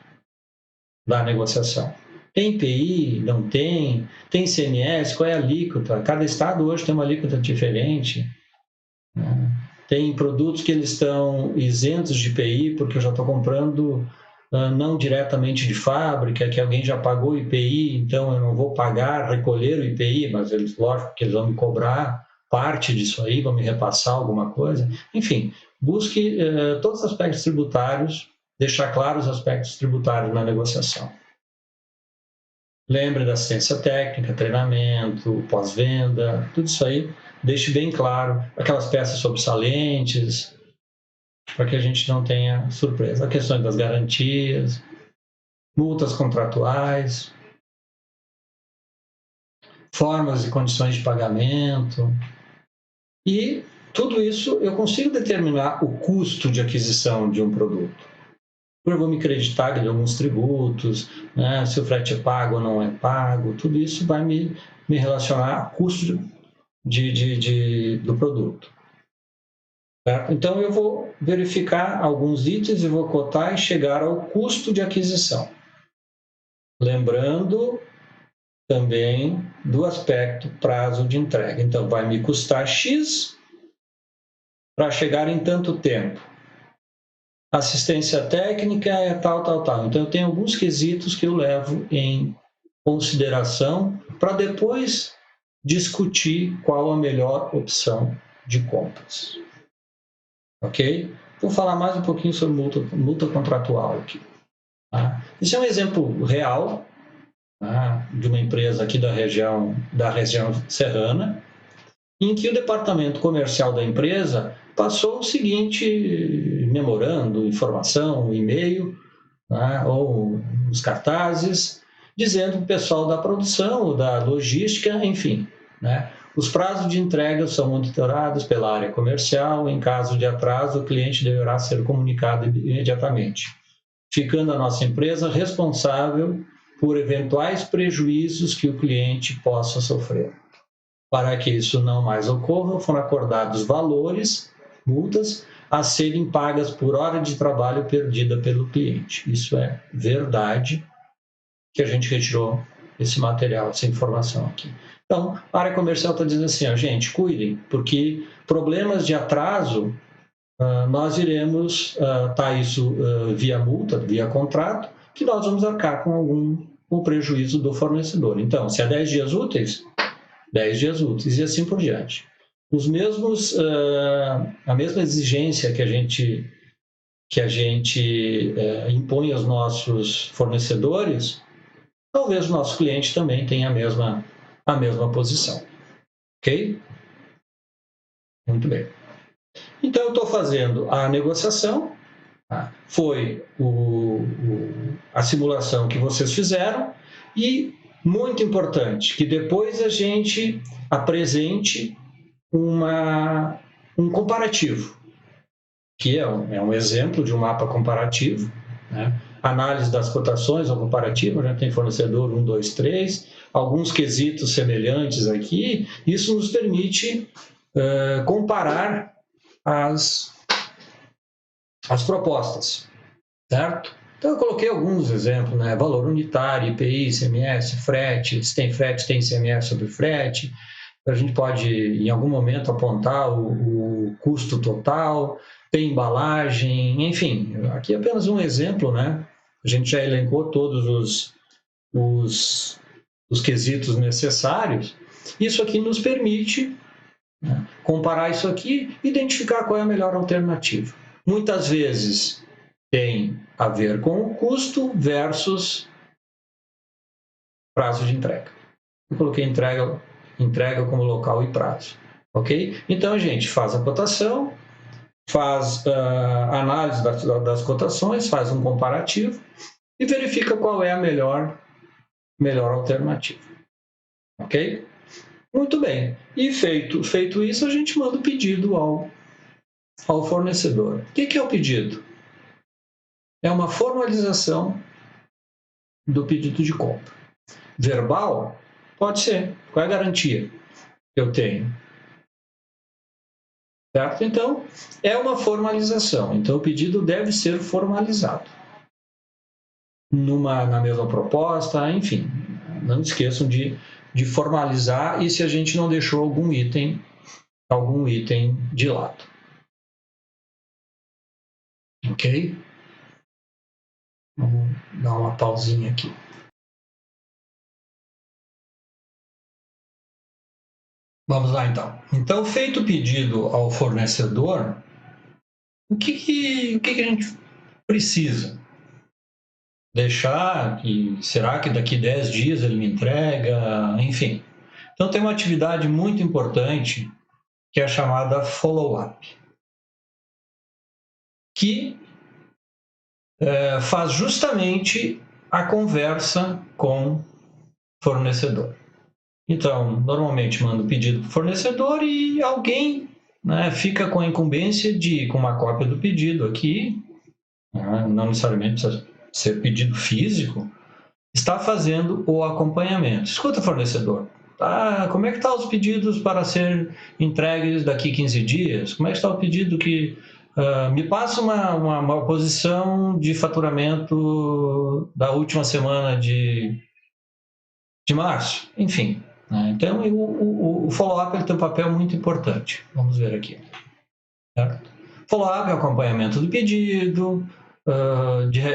da negociação. Tem IPI? Não tem? Tem ICMS? Qual é a alíquota? Cada estado hoje tem uma alíquota diferente. Tem produtos que eles estão isentos de IPI, porque eu já estou comprando não diretamente de fábrica, que alguém já pagou o IPI, então eu não vou pagar, recolher o IPI, mas eles, lógico que eles vão me cobrar parte disso aí, vão me repassar alguma coisa. Enfim, busque todos os aspectos tributários, deixar claros os aspectos tributários na negociação. Lembre da assistência técnica, treinamento, pós-venda, tudo isso aí, deixe bem claro aquelas peças sobressalentes, para que a gente não tenha surpresa. A questão das garantias, multas contratuais, formas e condições de pagamento. E tudo isso eu consigo determinar o custo de aquisição de um produto. Eu vou me creditar de alguns tributos, se o frete é pago ou não é pago, tudo isso vai me relacionar ao custo do produto. Certo? Então, eu vou verificar alguns itens e vou cotar e chegar ao custo de aquisição. Lembrando também do aspecto prazo de entrega. Então, vai me custar X para chegar em tanto tempo. Assistência técnica é tal. Então, eu tenho alguns quesitos que eu levo em consideração para depois discutir qual a melhor opção de compras. Ok? Vou falar mais um pouquinho sobre multa contratual aqui. Tá? Esse é um exemplo real, tá, de uma empresa aqui da região serrana, em que o departamento comercial da empresa passou o seguinte memorando, informação, e-mail, tá, ou os cartazes, dizendo que o pessoal da produção, da logística, enfim, os prazos de entrega são monitorados pela área comercial. Em caso de atraso, o cliente deverá ser comunicado imediatamente, ficando a nossa empresa responsável por eventuais prejuízos que o cliente possa sofrer. Para que isso não mais ocorra, foram acordados valores, multas, a serem pagas por hora de trabalho perdida pelo cliente. Isso é verdade, que a gente retirou esse material, essa informação aqui. Então, a área comercial está dizendo assim, gente, cuidem, porque problemas de atraso, nós iremos isso via multa, via contrato, que nós vamos arcar com algum prejuízo do fornecedor. Então, se é 10 dias úteis, 10 dias úteis e assim por diante. A mesma exigência que a gente impõe aos nossos fornecedores, talvez o nosso cliente também tenha a mesma posição. Ok? Muito bem. Então, eu estou fazendo a negociação, foi a simulação que vocês fizeram, e, muito importante, que depois a gente apresente um comparativo, que é um exemplo de um mapa comparativo, né? Análise das cotações ao comparativo, né? Tem fornecedor 1, 2, 3, alguns quesitos semelhantes aqui. Isso nos permite comparar as propostas, certo? Então, eu coloquei alguns exemplos, né? Valor unitário, IPI, ICMS, frete, se tem frete, tem ICMS sobre frete. A gente pode, em algum momento, apontar o custo total, tem embalagem, enfim. Aqui é apenas um exemplo, né? A gente já elencou todos os quesitos necessários. Isso aqui nos permite, né, comparar isso aqui e identificar qual é a melhor alternativa. Muitas vezes tem a ver com o custo versus prazo de entrega. Eu coloquei entrega como local e prazo, ok? Então, a gente faz a cotação, faz a análise das cotações, faz um comparativo e verifica qual é a melhor alternativa, ok? Muito bem. E feito isso, a gente manda o pedido ao fornecedor. O que é o pedido? É uma formalização do pedido de compra. Verbal? Pode ser. Qual é a garantia que eu tenho? Certo? Então, é uma formalização. Então, o pedido deve ser formalizado. Na mesma proposta, enfim. Não esqueçam de formalizar e se a gente não deixou algum item de lado. Ok? Vamos dar uma pausinha aqui. Vamos lá, então. Então, feito o pedido ao fornecedor, o que a gente precisa? Deixar, será que daqui 10 dias ele me entrega? Enfim. Então, tem uma atividade muito importante que é a chamada follow-up, que faz justamente a conversa com o fornecedor. Então, normalmente manda o pedido para o fornecedor e alguém, né, fica com a incumbência de ir com uma cópia do pedido aqui, né, não necessariamente precisa ser pedido físico, está fazendo o acompanhamento. Escuta, fornecedor, como é que estão os pedidos para ser entregues daqui 15 dias? Como é que está o pedido que... me passa uma posição de faturamento da última semana de março, enfim. Então, o follow-up tem um papel muito importante. Vamos ver aqui. Certo? Follow-up é o acompanhamento do pedido.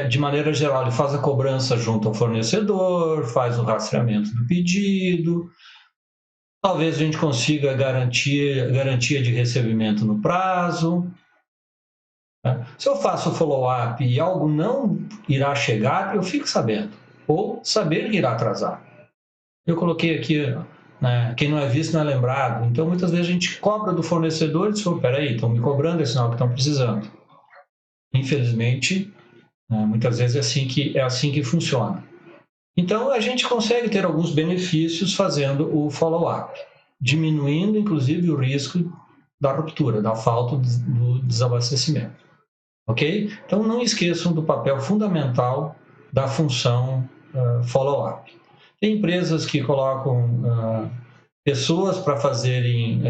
De maneira geral, ele faz a cobrança junto ao fornecedor, faz o rastreamento do pedido. Talvez a gente consiga garantia de recebimento no prazo. Se eu faço o follow-up e algo não irá chegar, eu fico sabendo. Ou saber que irá atrasar. Eu coloquei aqui, né, quem não é visto não é lembrado. Então, muitas vezes a gente cobra do fornecedor e diz, peraí, estão me cobrando, é sinal que estão precisando. Infelizmente, muitas vezes é assim que funciona. Então, a gente consegue ter alguns benefícios fazendo o follow-up, diminuindo, inclusive, o risco da ruptura, da falta do desabastecimento. Ok? Então, não esqueçam do papel fundamental da função follow-up. Tem empresas que colocam pessoas para fazerem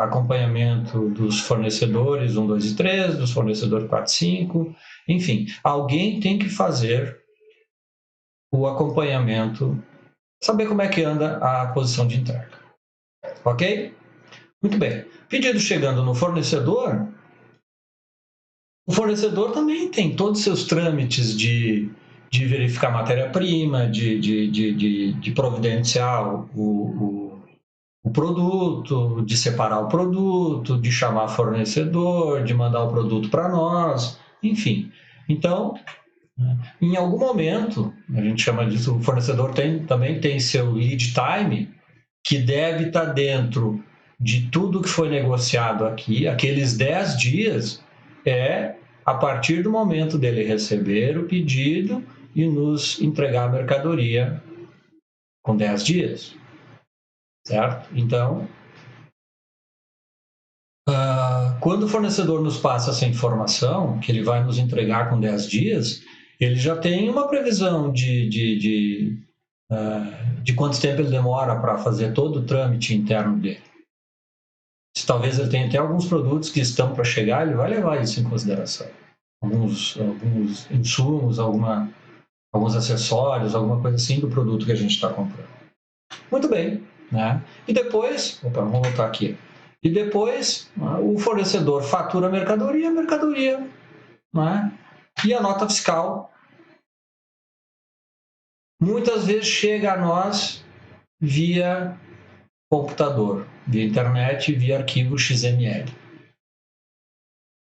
acompanhamento dos fornecedores 1, 2 e 3, dos fornecedores 4 e 5, enfim, alguém tem que fazer o acompanhamento, saber como é que anda a posição de entrega. Ok? Muito bem. Pedido chegando no fornecedor, o fornecedor também tem todos os seus trâmites de verificar matéria-prima, de providenciar o produto, de separar o produto, de chamar fornecedor, de mandar o produto para nós, enfim. Então, em algum momento, a gente chama disso, o fornecedor também tem seu lead time, que deve estar dentro de tudo que foi negociado aqui, aqueles 10 dias, a partir do momento dele receber o pedido e nos entregar a mercadoria com 10 dias, certo? Então, quando o fornecedor nos passa essa informação, que ele vai nos entregar com 10 dias, ele já tem uma previsão de quanto tempo ele demora para fazer todo o trâmite interno dele. Se talvez ele tenha até alguns produtos que estão para chegar, ele vai levar isso em consideração. Alguns insumos, alguns acessórios, alguma coisa assim do produto que a gente está comprando. Muito bem, né? E depois, vamos voltar aqui. E depois o fornecedor fatura a mercadoria, né? E a nota fiscal muitas vezes chega a nós via computador, via internet, via arquivo XML.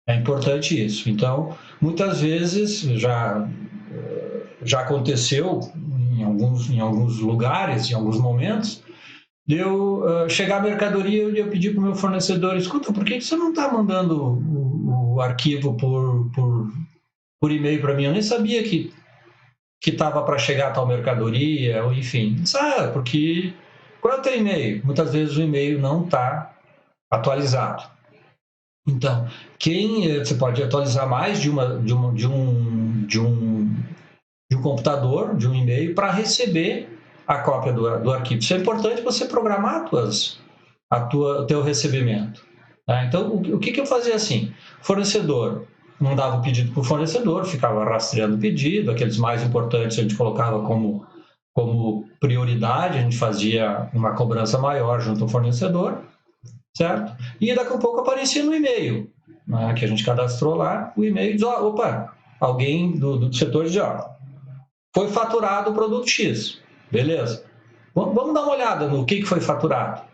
É importante isso. Então, muitas vezes já aconteceu em alguns lugares, em alguns momentos, de eu chegar à mercadoria e eu pedir para o meu fornecedor, escuta, por que você não está mandando o arquivo por e-mail para mim? Eu nem sabia que estava para chegar a tal mercadoria, ou enfim. Porque qual é o teu e-mail? Muitas vezes o e-mail não está atualizado. Então, você pode atualizar mais de um computador, de um e-mail, para receber a cópia do arquivo. Isso é importante você programar o teu recebimento. Tá? Então, o que eu fazia assim? Fornecedor, mandava o pedido para o fornecedor, ficava rastreando o pedido, aqueles mais importantes a gente colocava como prioridade, a gente fazia uma cobrança maior junto ao fornecedor, certo? E daqui a pouco aparecia no e-mail, né, que a gente cadastrou lá, o e-mail diz, opa, alguém do setor diz, foi faturado o produto X, beleza? Vamos dar uma olhada no que foi faturado.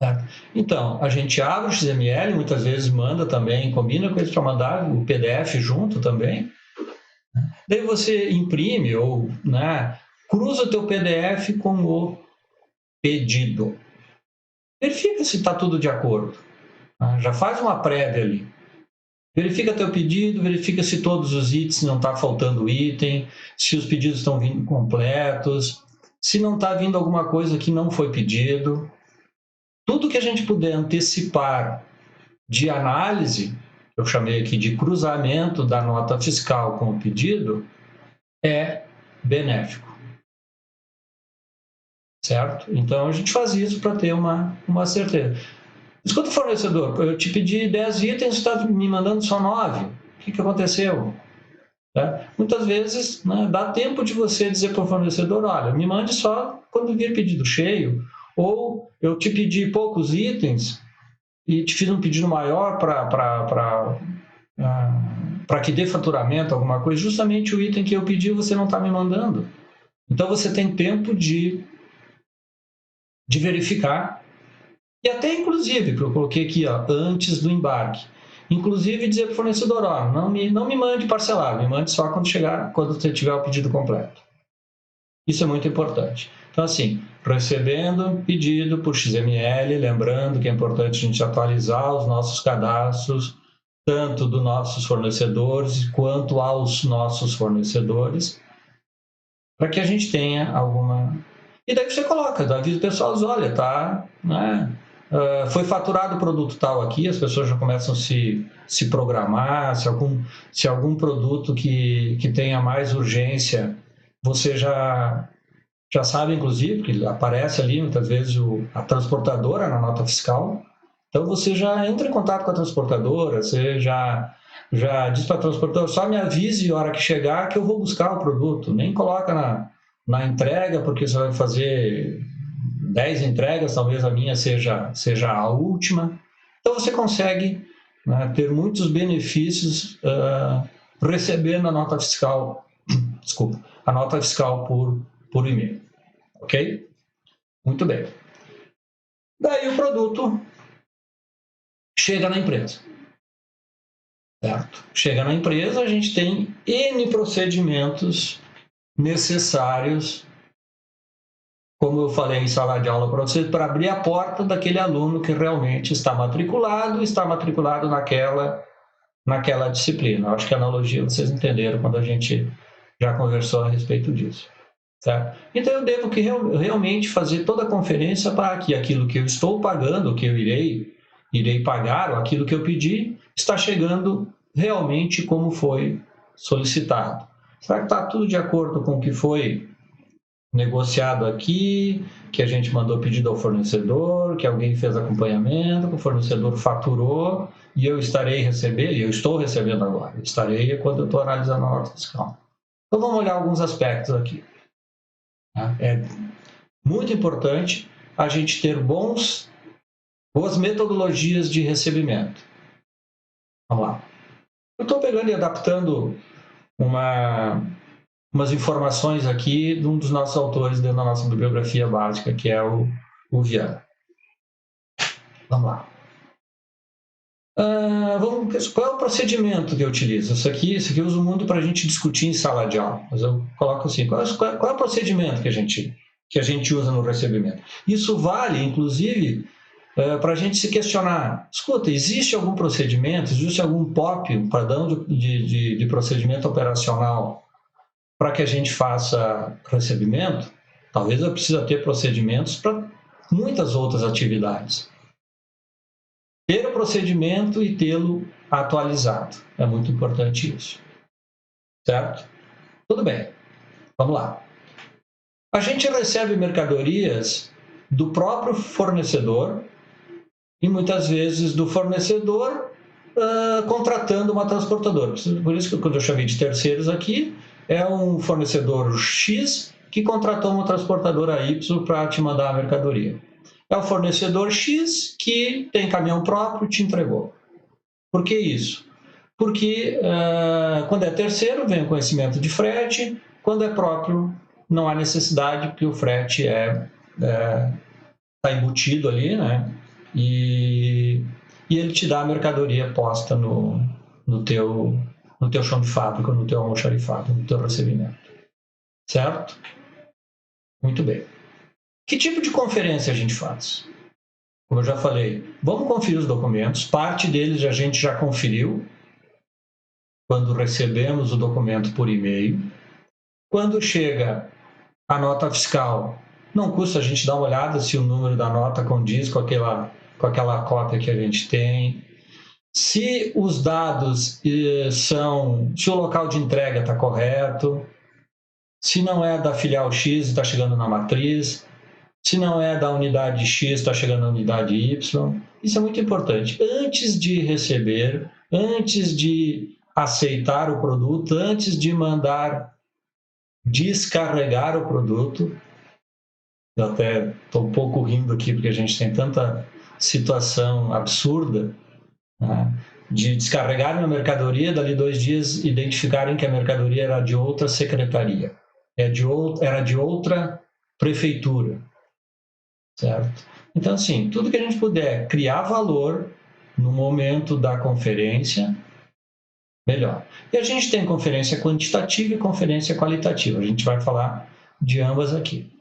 Tá? Então, a gente abre o XML, muitas vezes manda também, combina com eles para mandar o PDF junto também. Daí você imprime ou cruza o teu PDF com o pedido. Verifica se está tudo de acordo. Já faz uma prévia ali. Verifica teu pedido, verifica se todos os itens, não está faltando item, se os pedidos estão vindo completos, se não está vindo alguma coisa que não foi pedido. Tudo que a gente puder antecipar de análise, eu chamei aqui de cruzamento da nota fiscal com o pedido, é benéfico. Certo? Então, a gente faz isso para ter uma certeza. Escuta, fornecedor, eu te pedi 10 itens, você está me mandando só 9. O que aconteceu? Tá? Muitas vezes dá tempo de você dizer para o fornecedor, olha, me mande só quando vir pedido cheio, ou eu te pedi poucos itens e te fiz um pedido maior para que dê faturamento, alguma coisa, justamente o item que eu pedi você não está me mandando. Então, você tem tempo de verificar. E até, inclusive, que eu coloquei aqui, antes do embarque. Inclusive, dizer para o fornecedor, não me mande parcelado, me mande só quando você tiver o pedido completo. Isso é muito importante. Então, assim, recebendo pedido por XML, lembrando que é importante a gente atualizar os nossos cadastros, tanto dos nossos fornecedores quanto aos nossos fornecedores, para que a gente tenha alguma... E daí você coloca, avisa o pessoal, olha, foi faturado o produto tal aqui, as pessoas já começam a se programar, se algum produto que tenha mais urgência, você já já sabe, inclusive, que aparece ali muitas vezes a transportadora na nota fiscal. Então, você já entra em contato com a transportadora, você já diz para a transportadora, só me avise a hora que chegar que eu vou buscar o produto. Nem coloca na entrega, porque você vai fazer 10 entregas, talvez a minha seja a última. Então, você consegue, né, ter muitos benefícios recebendo a nota fiscal, desculpa, a nota fiscal por e-mail. Ok? Muito bem. Daí o produto chega na empresa. Certo? Chega na empresa, a gente tem N procedimentos necessários, como eu falei em sala de aula para vocês, para abrir a porta daquele aluno que realmente está matriculado naquela disciplina. Acho que a analogia vocês entenderam quando a gente já conversou a respeito disso. Certo? Então, eu devo realmente fazer toda a conferência para que aquilo que eu estou pagando, que eu irei pagar, ou aquilo que eu pedi, está chegando realmente como foi solicitado. Será que está tudo de acordo com o que foi negociado aqui, que a gente mandou pedido ao fornecedor, que alguém fez acompanhamento, que o fornecedor faturou, e eu estou recebendo agora, estarei quando eu estou analisando a nota fiscal. Então, vamos olhar alguns aspectos aqui. É muito importante a gente ter boas metodologias de recebimento. Vamos lá. Eu estou pegando e adaptando umas informações aqui de um dos nossos autores dentro da nossa bibliografia básica, que é o Viana. Vamos lá. Qual é o procedimento que eu utilizo? Isso aqui eu uso muito para a gente discutir em sala de aula. Mas eu coloco assim, qual é o procedimento que a gente usa no recebimento? Isso vale, inclusive, para a gente se questionar. Escuta, existe algum procedimento, existe algum POP, um padrão de procedimento operacional para que a gente faça recebimento? Talvez eu precise ter procedimentos para muitas outras atividades. Ter o procedimento e tê-lo atualizado. É muito importante isso. Certo? Tudo bem. Vamos lá. A gente recebe mercadorias do próprio fornecedor e muitas vezes do fornecedor contratando uma transportadora. Por isso que quando eu chamei de terceiros aqui, é um fornecedor X que contratou uma transportadora Y para te mandar a mercadoria. É o fornecedor X que tem caminhão próprio e te entregou. Por que isso? Porque quando é terceiro, vem o conhecimento de frete, quando é próprio, não há necessidade, porque o frete está embutido ali, né? E ele te dá a mercadoria posta no teu chão de fábrica, no teu almoxarifado, no teu recebimento. Certo? Muito bem. Que tipo de conferência a gente faz? Como eu já falei, vamos conferir os documentos. Parte deles a gente já conferiu quando recebemos o documento por e-mail. Quando chega a nota fiscal, não custa a gente dar uma olhada se o número da nota condiz com aquela cópia que a gente tem. Se os dados se o local de entrega está correto, se não é da filial X, está chegando na matriz, se não é da unidade X, está chegando na unidade Y. Isso é muito importante. Antes de receber, antes de aceitar o produto, antes de mandar descarregar o produto, eu até estou um pouco rindo aqui porque a gente tem tanta situação absurda, né, de descarregar uma mercadoria, dali 2 dias identificarem que a mercadoria era de outra secretaria, era de outra prefeitura. Certo? Então, assim, tudo que a gente puder criar valor no momento da conferência, melhor. E a gente tem conferência quantitativa e conferência qualitativa. A gente vai falar de ambas aqui.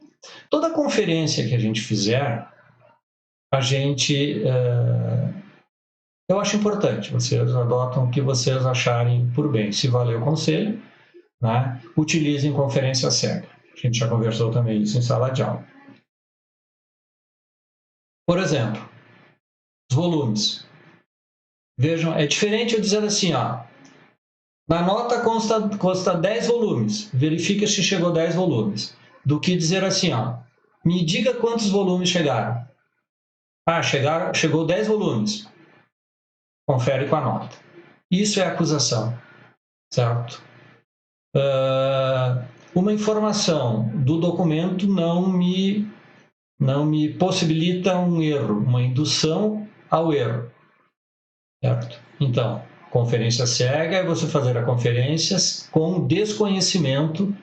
Toda conferência que a gente fizer, eu acho importante, vocês adotam o que vocês acharem por bem. Se valer o conselho, né, utilizem conferência cega. A gente já conversou também isso em sala de aula. Por exemplo, os volumes. Vejam, é diferente eu dizer assim, ó, na nota consta 10 volumes, verifica se chegou 10 volumes. do que dizer assim, ó, me diga quantos volumes chegaram. Ah, chegou 10 volumes. Confere com a nota. Isso é acusação, certo? Uma informação do documento não me possibilita um erro, uma indução ao erro, certo? Então, conferência cega é você fazer a conferência com desconhecimento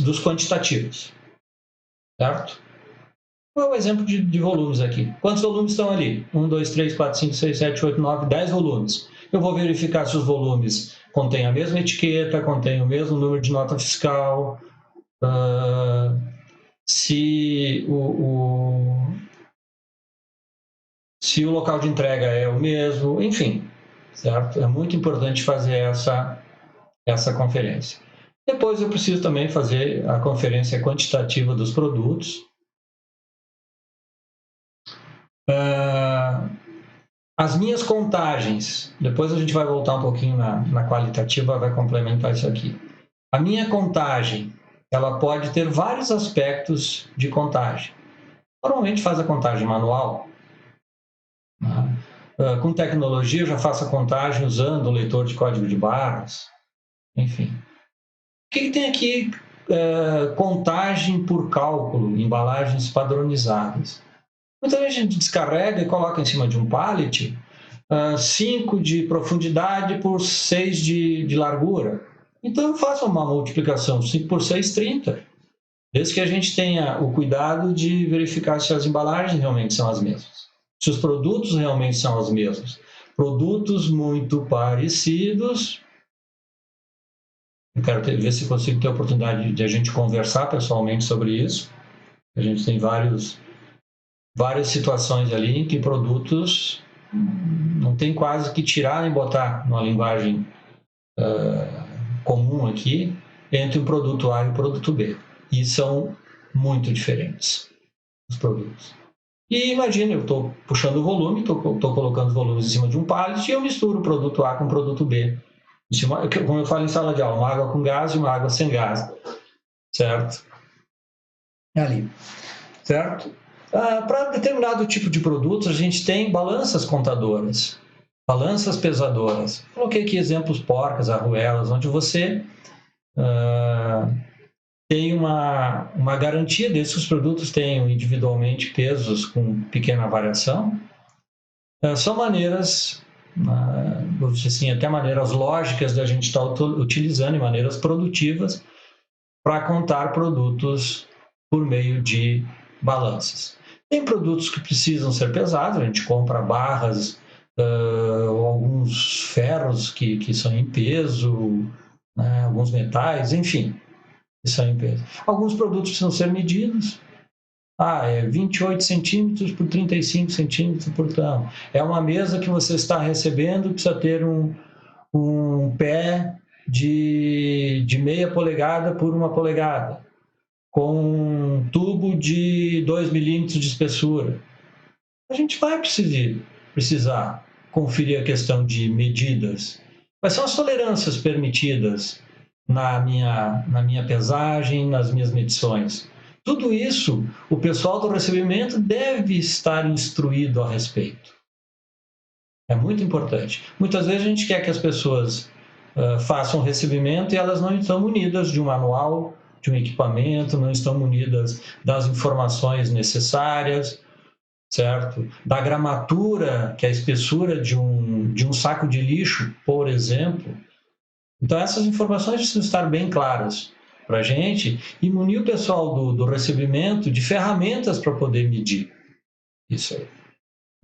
dos quantitativos, certo? Qual é o exemplo de volumes aqui? Quantos volumes estão ali? 1, 2, 3, 4, 5, 6, 7, 8, 9, 10 volumes. Eu vou verificar se os volumes contêm a mesma etiqueta, contêm o mesmo número de nota fiscal, se o local de entrega é o mesmo, enfim, certo? É muito importante fazer essa conferência. Depois eu preciso também fazer a conferência quantitativa dos produtos. As minhas contagens, depois a gente vai voltar um pouquinho na qualitativa, vai complementar isso aqui. A minha contagem, ela pode ter vários aspectos de contagem. Normalmente faz a contagem manual. Com tecnologia, eu já faço a contagem usando o leitor de código de barras. Enfim. O que tem aqui? Contagem por cálculo, embalagens padronizadas. Muita gente descarrega e coloca em cima de um pallet 5 de profundidade por 6 de largura. Então, eu faço uma multiplicação, 5 por 6, 30. Desde que a gente tenha o cuidado de verificar se as embalagens realmente são as mesmas. Se os produtos realmente são os mesmos. Produtos muito parecidos. Eu quero ver se consigo ter a oportunidade de a gente conversar pessoalmente sobre isso. A gente tem várias situações ali em que produtos não tem quase que tirar nem botar numa linguagem comum aqui entre o produto A e o produto B. E são muito diferentes os produtos. E imagina, eu estou puxando o volume, estou colocando os volumes em cima de um pallet e eu misturo o produto A com o produto B. Como eu falo em sala de aula, uma água com gás e uma água sem gás. Certo? É ali. Certo? Para determinado tipo de produtos, a gente tem balanças contadoras, balanças pesadoras. Coloquei aqui exemplos porcas, arruelas, onde você tem uma garantia desses que os produtos tenham individualmente pesos com pequena variação. São maneiras, vou dizer assim, até maneiras lógicas da gente estar utilizando em maneiras produtivas para contar produtos por meio de balanças. Tem produtos que precisam ser pesados, a gente compra barras ou alguns ferros que são em peso, né, alguns metais, enfim, que são em peso. Alguns produtos precisam ser medidos. É 28 centímetros por 35 centímetros por tão. É uma mesa que você está recebendo, precisa ter um pé de meia polegada por 1 polegada, com um tubo de 2 milímetros de espessura. A gente vai precisar conferir a questão de medidas. Quais são as tolerâncias permitidas na minha pesagem, nas minhas medições? Tudo isso, o pessoal do recebimento deve estar instruído a respeito. É muito importante. Muitas vezes a gente quer que as pessoas façam o recebimento e elas não estão munidas de um manual, de um equipamento, não estão munidas das informações necessárias, certo? Da gramatura, que é a espessura de um saco de lixo, por exemplo. Então, essas informações precisam estar bem claras para a gente e munir o pessoal do recebimento de ferramentas para poder medir isso aí.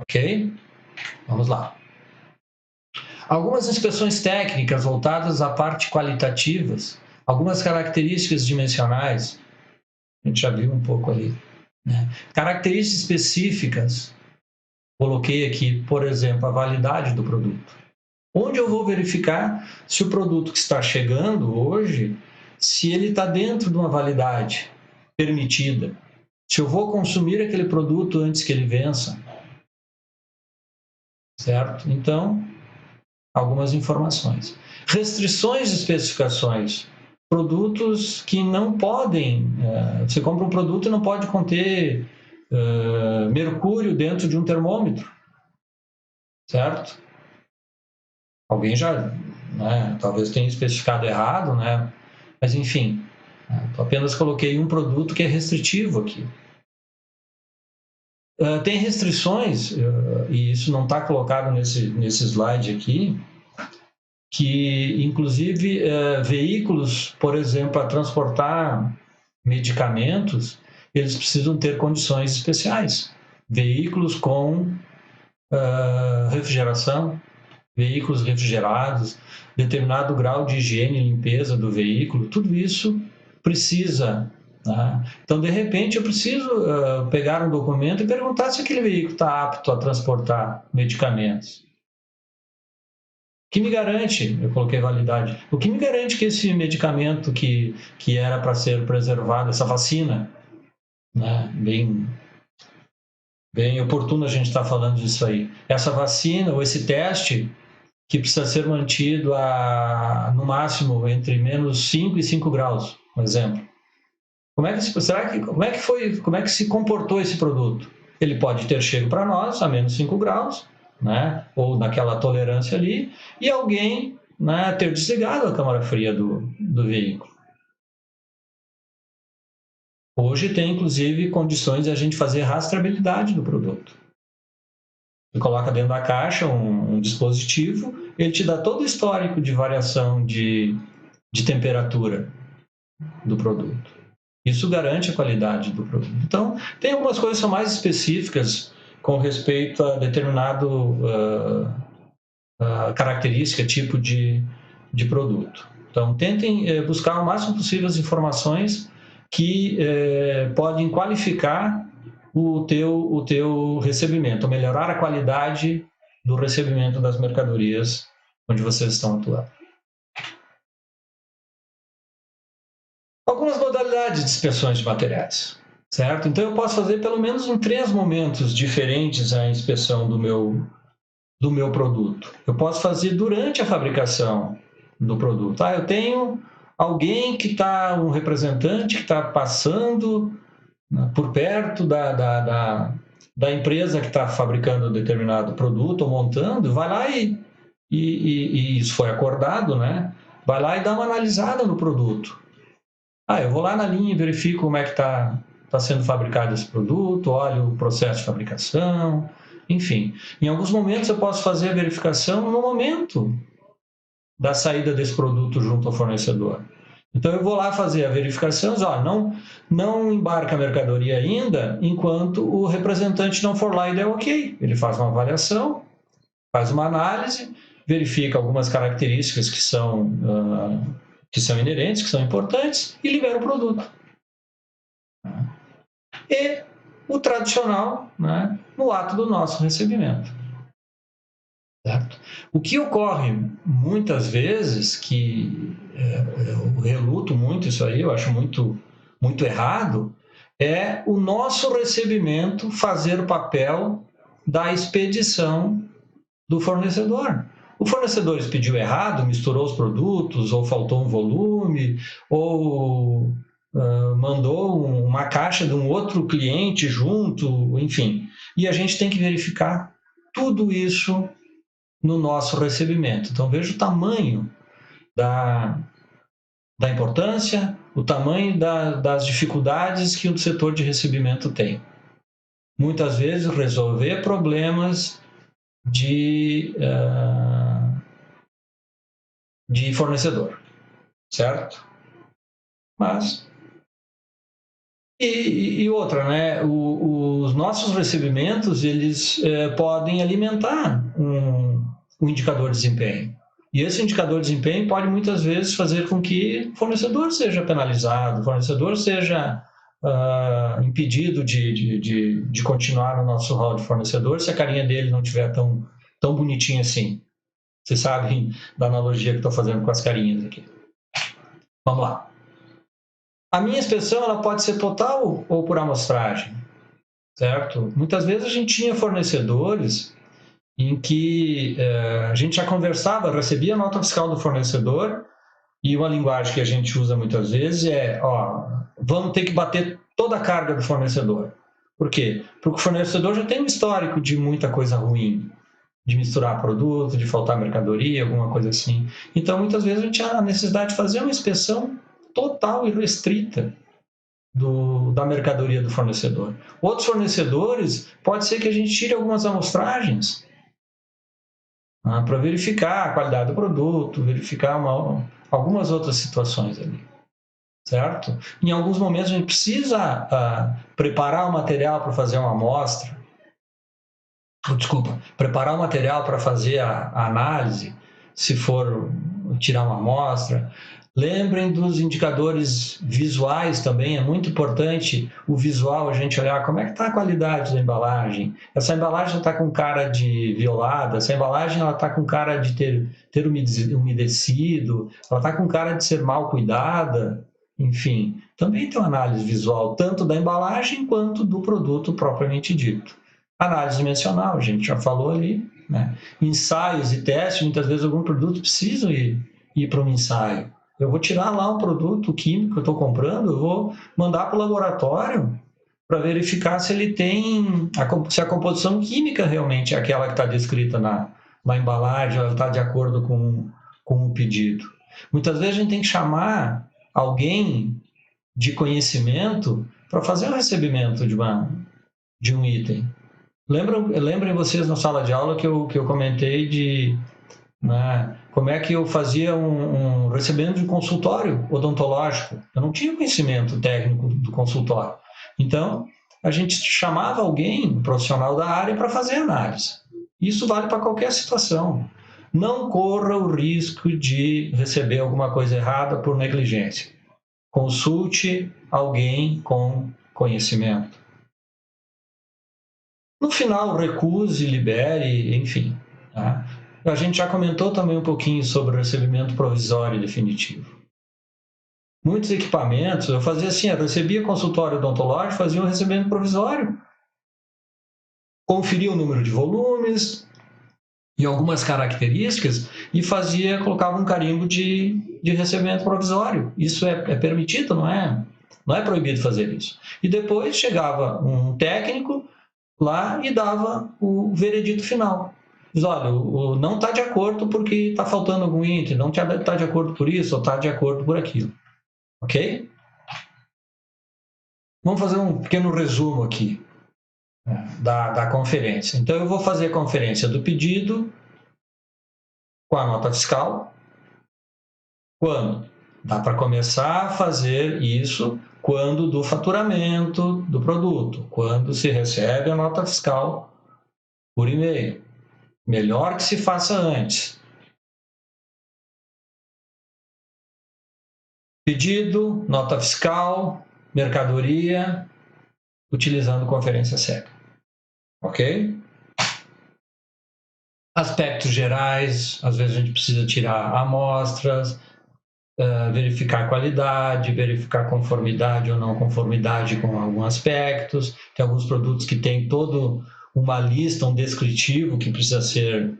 Ok? Vamos lá. Algumas inspeções técnicas voltadas à parte qualitativas, algumas características dimensionais, a gente já viu um pouco ali, né? Características específicas, coloquei aqui, por exemplo, a validade do produto. Onde eu vou verificar se o produto que está chegando hoje, se ele está dentro de uma validade permitida, se eu vou consumir aquele produto antes que ele vença, certo? Então, algumas informações. Restrições de especificações. produtos que não podem, você compra um produto e não pode conter mercúrio dentro de um termômetro, certo? Alguém já, né, talvez tenha especificado errado, né? Mas enfim, apenas coloquei um produto que é restritivo aqui. Tem restrições, e isso não está colocado nesse slide aqui, que inclusive veículos, por exemplo, para transportar medicamentos, eles precisam ter condições especiais. Veículos com refrigeração, veículos refrigerados, determinado grau de higiene e limpeza do veículo, tudo isso precisa. Né? Então, de repente, eu preciso pegar um documento e perguntar se aquele veículo está apto a transportar medicamentos. O que me garante, eu coloquei validade, o que me garante que esse medicamento que era para ser preservado, essa vacina, né, bem oportuno a gente estar falando disso aí, essa vacina ou esse teste que precisa ser mantido no máximo entre menos 5 e 5 graus, por exemplo. Como é que se comportou esse produto? Ele pode ter chego para nós a menos 5 graus, né? Ou naquela tolerância ali, e alguém, né, ter desligado a câmara fria do veículo. Hoje tem, inclusive, condições de a gente fazer rastreabilidade do produto. Você coloca dentro da caixa um dispositivo, ele te dá todo o histórico de variação de temperatura do produto. Isso garante a qualidade do produto. Então, tem algumas coisas que são mais específicas com respeito a determinado característica, tipo de produto. Então, tentem buscar o máximo possível as informações que podem qualificar o teu recebimento, melhorar a qualidade do recebimento das mercadorias onde vocês estão atuando. Algumas modalidades de inspeções de materiais, certo? Então, eu posso fazer pelo menos em 3 momentos diferentes a inspeção do meu produto. Eu posso fazer durante a fabricação do produto. Eu tenho alguém um representante que está passando por perto da empresa que está fabricando determinado produto ou montando, vai lá e isso foi acordado, né? Vai lá e dá uma analisada no produto. Eu vou lá na linha e verifico como é que está sendo fabricado esse produto, olho o processo de fabricação, enfim. Em alguns momentos eu posso fazer a verificação no momento da saída desse produto junto ao fornecedor. Então eu vou lá fazer a verificação, não embarca a mercadoria ainda enquanto o representante não for lá e der ok. Ele faz uma avaliação, faz uma análise, verifica algumas características que são inerentes, que são importantes, e libera o produto. E o tradicional, né, no ato do nosso recebimento. Certo? O que ocorre muitas vezes, que eu reluto muito isso aí, eu acho muito, muito errado, é o nosso recebimento fazer o papel da expedição do fornecedor. O fornecedor expediu errado, misturou os produtos, ou faltou um volume, ou mandou uma caixa de um outro cliente junto, enfim. E a gente tem que verificar tudo isso no nosso recebimento. Então, veja o tamanho da importância, o tamanho das dificuldades que o setor de recebimento tem. Muitas vezes, resolver problemas de fornecedor, certo? Mas e outra, né? Os nossos recebimentos, eles podem alimentar um indicador de desempenho. E esse indicador de desempenho pode muitas vezes fazer com que o fornecedor seja penalizado, o fornecedor seja impedido de continuar no nosso hall de fornecedor se a carinha dele não estiver tão bonitinha assim. Vocês sabem da analogia que estou fazendo com as carinhas aqui. Vamos lá. A minha inspeção ela pode ser total ou por amostragem, certo? Muitas vezes a gente tinha fornecedores em que a gente já conversava, recebia a nota fiscal do fornecedor E uma linguagem que a gente usa muitas vezes é, vamos ter que bater toda a carga do fornecedor. Por quê? Porque o fornecedor já tem um histórico de muita coisa ruim, de misturar produto, de faltar mercadoria, alguma coisa assim. Então, muitas vezes a gente tem a necessidade de fazer uma inspeção total e restrita da mercadoria do fornecedor. Outros fornecedores, pode ser que a gente tire algumas amostragens para verificar a qualidade do produto, verificar algumas outras situações ali, certo? Em alguns momentos a gente precisa preparar o material para fazer uma amostra, preparar o material para fazer a análise, se for tirar uma amostra. Lembrem dos indicadores visuais também, é muito importante o visual, a gente olhar como é que está a qualidade da embalagem. Essa embalagem está com cara de violada, essa embalagem está com cara de ter umedecido, ela está com cara de ser mal cuidada, enfim. Também tem uma análise visual, tanto da embalagem quanto do produto propriamente dito. Análise dimensional, a gente já falou ali, né? Ensaios e testes, muitas vezes algum produto precisa ir para um ensaio. Eu vou tirar lá um produto químico que eu estou comprando, eu vou mandar para o laboratório para verificar se ele tem, se a composição química realmente é aquela que está descrita na embalagem, ela está de acordo com o pedido. Muitas vezes a gente tem que chamar alguém de conhecimento para fazer o recebimento de um item. Lembrem vocês na sala de aula que eu comentei de como é que eu fazia um recebimento de consultório odontológico. Eu não tinha conhecimento técnico do consultório. Então, a gente chamava alguém, um profissional da área, para fazer análise. Isso vale para qualquer situação. Não corra o risco de receber alguma coisa errada por negligência. Consulte alguém com conhecimento. No final, recuse, libere, enfim. Tá? A gente já comentou também um pouquinho sobre o recebimento provisório e definitivo. Muitos equipamentos, eu fazia assim, eu recebia consultório odontológico, fazia um recebimento provisório. Conferia o número de volumes e algumas características e colocava um carimbo de recebimento provisório. Isso é permitido, não é? Não é proibido fazer isso. E depois chegava um técnico lá e dava o veredito final. Diz, olha, não está de acordo porque está faltando algum item, não está de acordo por isso ou está de acordo por aquilo. Ok? Vamos fazer um pequeno resumo aqui da conferência. Então, eu vou fazer a conferência do pedido com a nota fiscal. Quando? Dá para começar a fazer isso quando do faturamento do produto, quando se recebe a nota fiscal por e-mail. Melhor que se faça antes. Pedido, nota fiscal, mercadoria, utilizando conferência cega. Ok? Aspectos gerais, às vezes a gente precisa tirar amostras, verificar a qualidade, verificar conformidade ou não conformidade com alguns aspectos. Tem alguns produtos que têm toda uma lista, um descritivo que precisa ser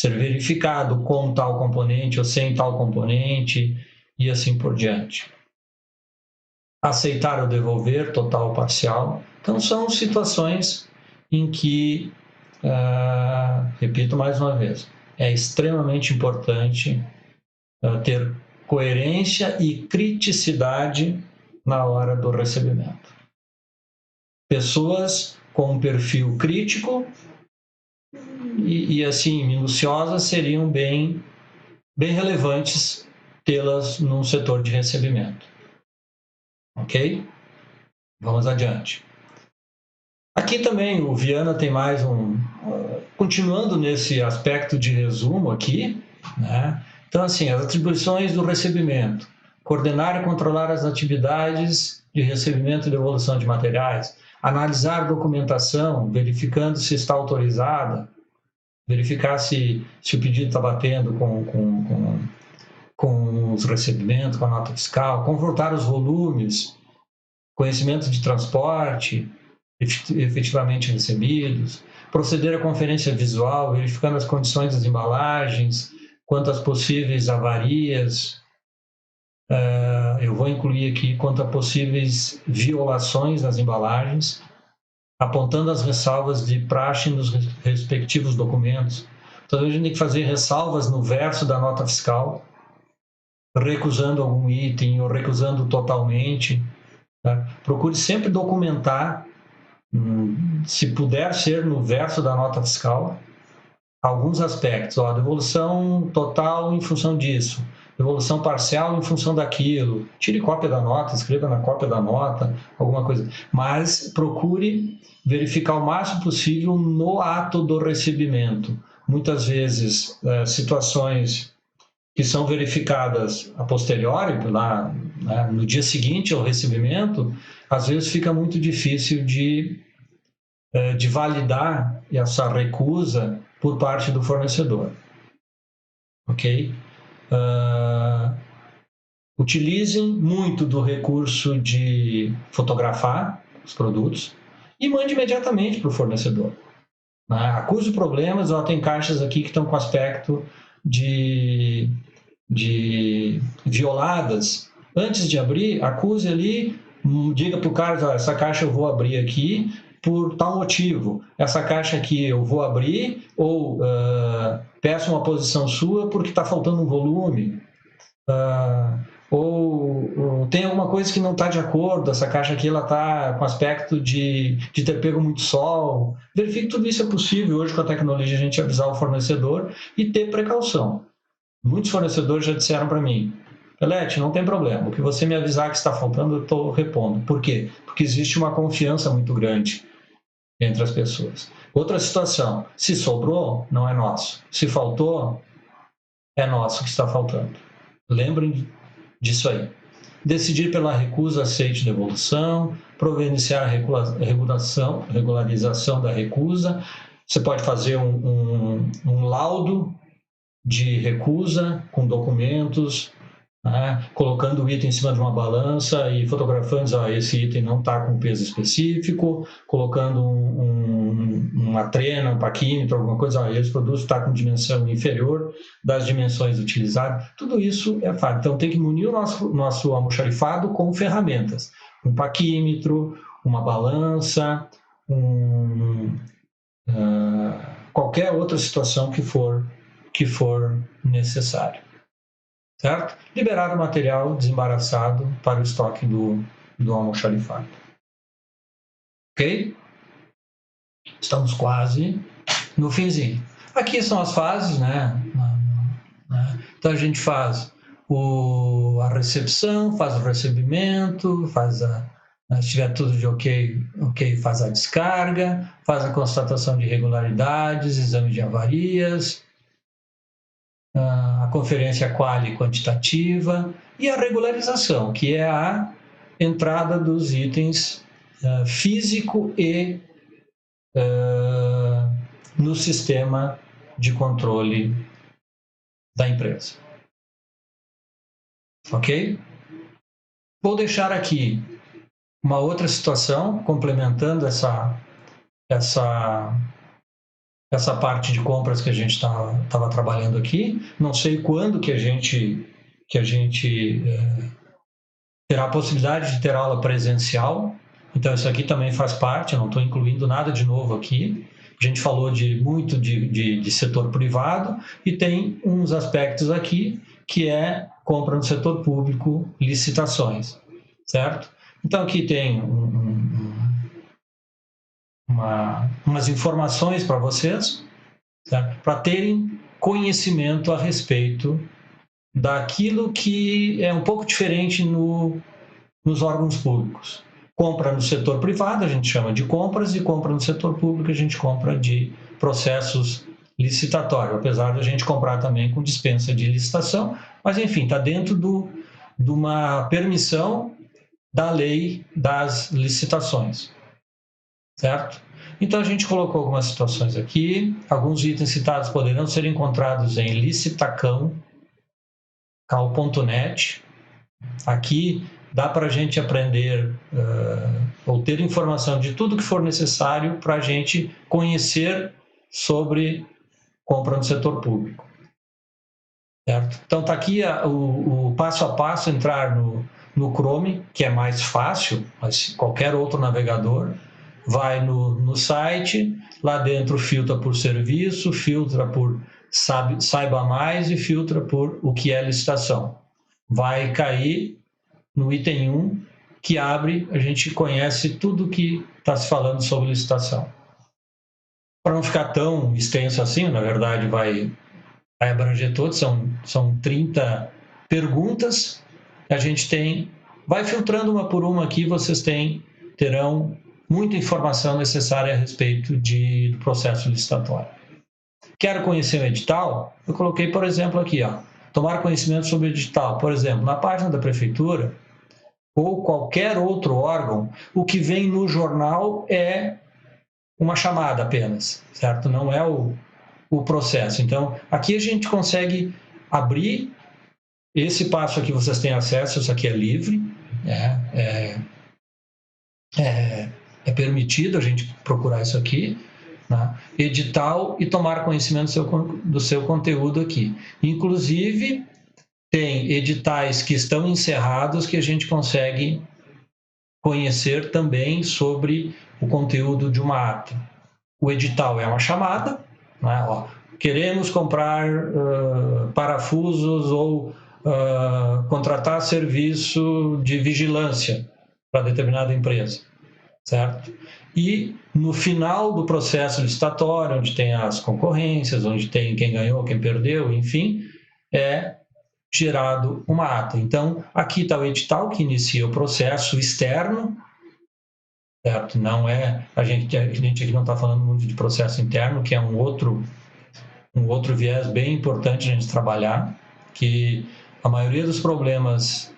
verificado com tal componente ou sem tal componente e assim por diante. Aceitar ou devolver, total ou parcial. Então, são situações em que, repito mais uma vez, é extremamente importante ter coerência e criticidade na hora do recebimento. Pessoas com um perfil crítico e assim, minuciosas seriam bem relevantes tê-las num setor de recebimento. Ok? Vamos adiante. Aqui também o Viana tem mais continuando nesse aspecto de resumo aqui, né? Então, assim, as atribuições do recebimento. Coordenar e controlar as atividades de recebimento e devolução de materiais. Analisar documentação, verificando se está autorizada. Verificar se o pedido está batendo com os recebimentos, com a nota fiscal. Confrontar os volumes. Conhecimento de transporte efetivamente recebidos. Proceder à conferência visual, verificando as condições das embalagens, quanto às possíveis avarias, eu vou incluir aqui quanto a possíveis violações nas embalagens, apontando as ressalvas de praxe nos respectivos documentos. Então, a gente tem que fazer ressalvas no verso da nota fiscal, recusando algum item ou recusando totalmente. Tá? Procure sempre documentar, se puder ser no verso da nota fiscal, alguns aspectos. Devolução total em função disso, devolução parcial em função daquilo. Tire cópia da nota, escreva na cópia da nota, alguma coisa. Mas procure verificar o máximo possível no ato do recebimento. Muitas vezes, situações que são verificadas a posteriori, lá, né, no dia seguinte ao recebimento, às vezes fica muito difícil de validar essa recusa por parte do fornecedor. Ok? Utilizem muito do recurso de fotografar os produtos e mande imediatamente para o fornecedor. Acuse problemas, tem caixas aqui que estão com aspecto de violadas. Antes de abrir, acuse ali, diga para o cara, essa caixa eu vou abrir aqui por tal motivo. Essa caixa aqui eu vou abrir, ou peço uma posição sua porque está faltando um volume. Ou tem alguma coisa que não está de acordo, essa caixa aqui está com aspecto de ter pego muito sol. Verifique que tudo isso é possível hoje com a tecnologia, a gente avisar o fornecedor e ter precaução. Muitos fornecedores já disseram para mim, Pelete, não tem problema, o que você me avisar que está faltando, eu estou repondo. Por quê? Porque existe uma confiança muito grande entre as pessoas. Outra situação, se sobrou, não é nosso. Se faltou, é nosso que está faltando. Lembrem disso aí. Decidir pela recusa, aceite devolução, providenciar a regularização da recusa. Você pode fazer um laudo de recusa com documentos, colocando o item em cima de uma balança e fotografando, esse item não está com peso específico, colocando uma trena, um paquímetro, alguma coisa, esse produto está com dimensão inferior das dimensões utilizadas. Tudo isso é fácil. Então, tem que munir o nosso almoxarifado com ferramentas. Um paquímetro, uma balança, qualquer outra situação que for necessário. Certo? Liberar o material desembaraçado para o estoque do almoxarifado. Ok? Estamos quase no finzinho. Aqui são as fases, né? Então a gente faz a recepção, faz o recebimento, se tiver tudo de ok, faz a descarga, faz a constatação de irregularidades, exame de avarias, a conferência quali quantitativa e a regularização, que é a entrada dos itens físico e no sistema de controle da empresa. Ok? Vou deixar aqui uma outra situação, complementando essa parte de compras que a gente estava trabalhando aqui. Não sei quando que a gente terá a possibilidade de ter aula presencial. Então, isso aqui também faz parte, eu não estou incluindo nada de novo aqui. A gente falou muito de setor privado e tem uns aspectos aqui que é compra no setor público, licitações, certo? Então, aqui tem umas informações para vocês, para terem conhecimento a respeito daquilo que é um pouco diferente nos órgãos públicos. Compra no setor privado, a gente chama de compras, e compra no setor público, a gente compra de processos licitatórios, apesar de a gente comprar também com dispensa de licitação, mas enfim, está dentro de uma permissão da lei das licitações, certo? Então, a gente colocou algumas situações aqui. Alguns itens citados poderão ser encontrados em licitacão.net. Aqui dá para a gente aprender ou ter informação de tudo que for necessário para a gente conhecer sobre compra no setor público. certo? Então está aqui o passo a passo, entrar no Chrome, que é mais fácil, mas qualquer outro navegador, vai no site, lá dentro filtra por serviço, filtra por saiba mais e filtra por o que é licitação. Vai cair no item 1, que abre, a gente conhece tudo que está se falando sobre licitação. Para não ficar tão extenso assim, na verdade vai abranger todos, são 30 perguntas, a gente vai filtrando uma por uma aqui, vocês terão muita informação necessária a respeito do processo licitatório. Quero conhecer o edital? Eu coloquei, por exemplo, aqui, tomar conhecimento sobre o edital. Por exemplo, na página da prefeitura ou qualquer outro órgão, o que vem no jornal é uma chamada apenas, certo? Não é o processo. Então, aqui a gente consegue abrir. Esse passo aqui vocês têm acesso, isso aqui é livre, é permitido a gente procurar isso aqui, né? Edital e tomar conhecimento do seu conteúdo aqui. Inclusive, tem editais que estão encerrados que a gente consegue conhecer também sobre o conteúdo de uma ata. O edital é uma chamada, né? Queremos comprar parafusos ou contratar serviço de vigilância para determinada empresa, certo? E no final do processo licitatório, onde tem as concorrências, onde tem quem ganhou, quem perdeu, enfim, é gerado uma ata. Então, aqui está o edital que inicia o processo externo, certo? Não é, a gente aqui não está falando muito de processo interno, que é um outro viés bem importante a gente trabalhar, que a maioria dos problemas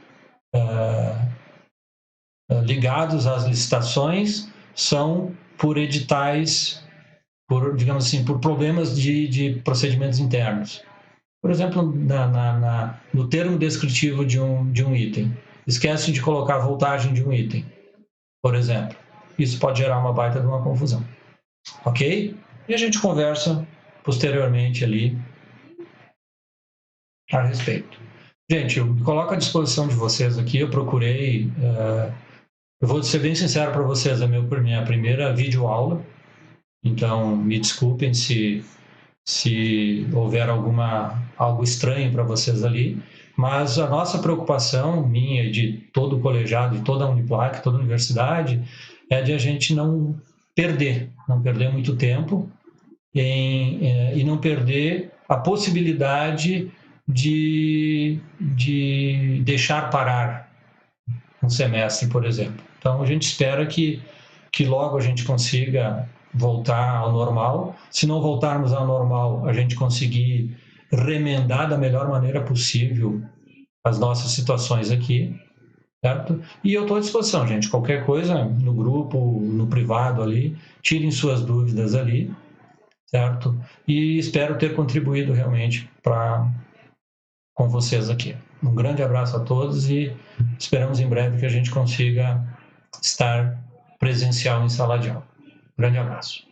ligados às licitações são por editais, digamos assim, por problemas de procedimentos internos. Por exemplo, no termo descritivo de um item, esquece de colocar a voltagem de um item, por exemplo. Isso pode gerar uma baita de uma confusão. Ok? E a gente conversa posteriormente ali a respeito. Gente, eu coloco à disposição de vocês aqui, eu procurei... eu vou ser bem sincero para vocês, é minha primeira videoaula, então me desculpem se houver algo estranho para vocês ali, mas a nossa preocupação, minha e de todo o colegiado, de toda a Uniplac, toda a universidade, é de a gente não perder muito tempo e não perder a possibilidade de deixar parar um semestre, por exemplo. Então, a gente espera que logo a gente consiga voltar ao normal. Se não voltarmos ao normal, a gente conseguir remendar da melhor maneira possível as nossas situações aqui, certo? E eu estou à disposição, gente. Qualquer coisa, no grupo, no privado ali, tirem suas dúvidas ali, certo? E espero ter contribuído realmente com vocês aqui. Um grande abraço a todos e esperamos em breve que a gente consiga estar presencial em sala de aula. Grande abraço.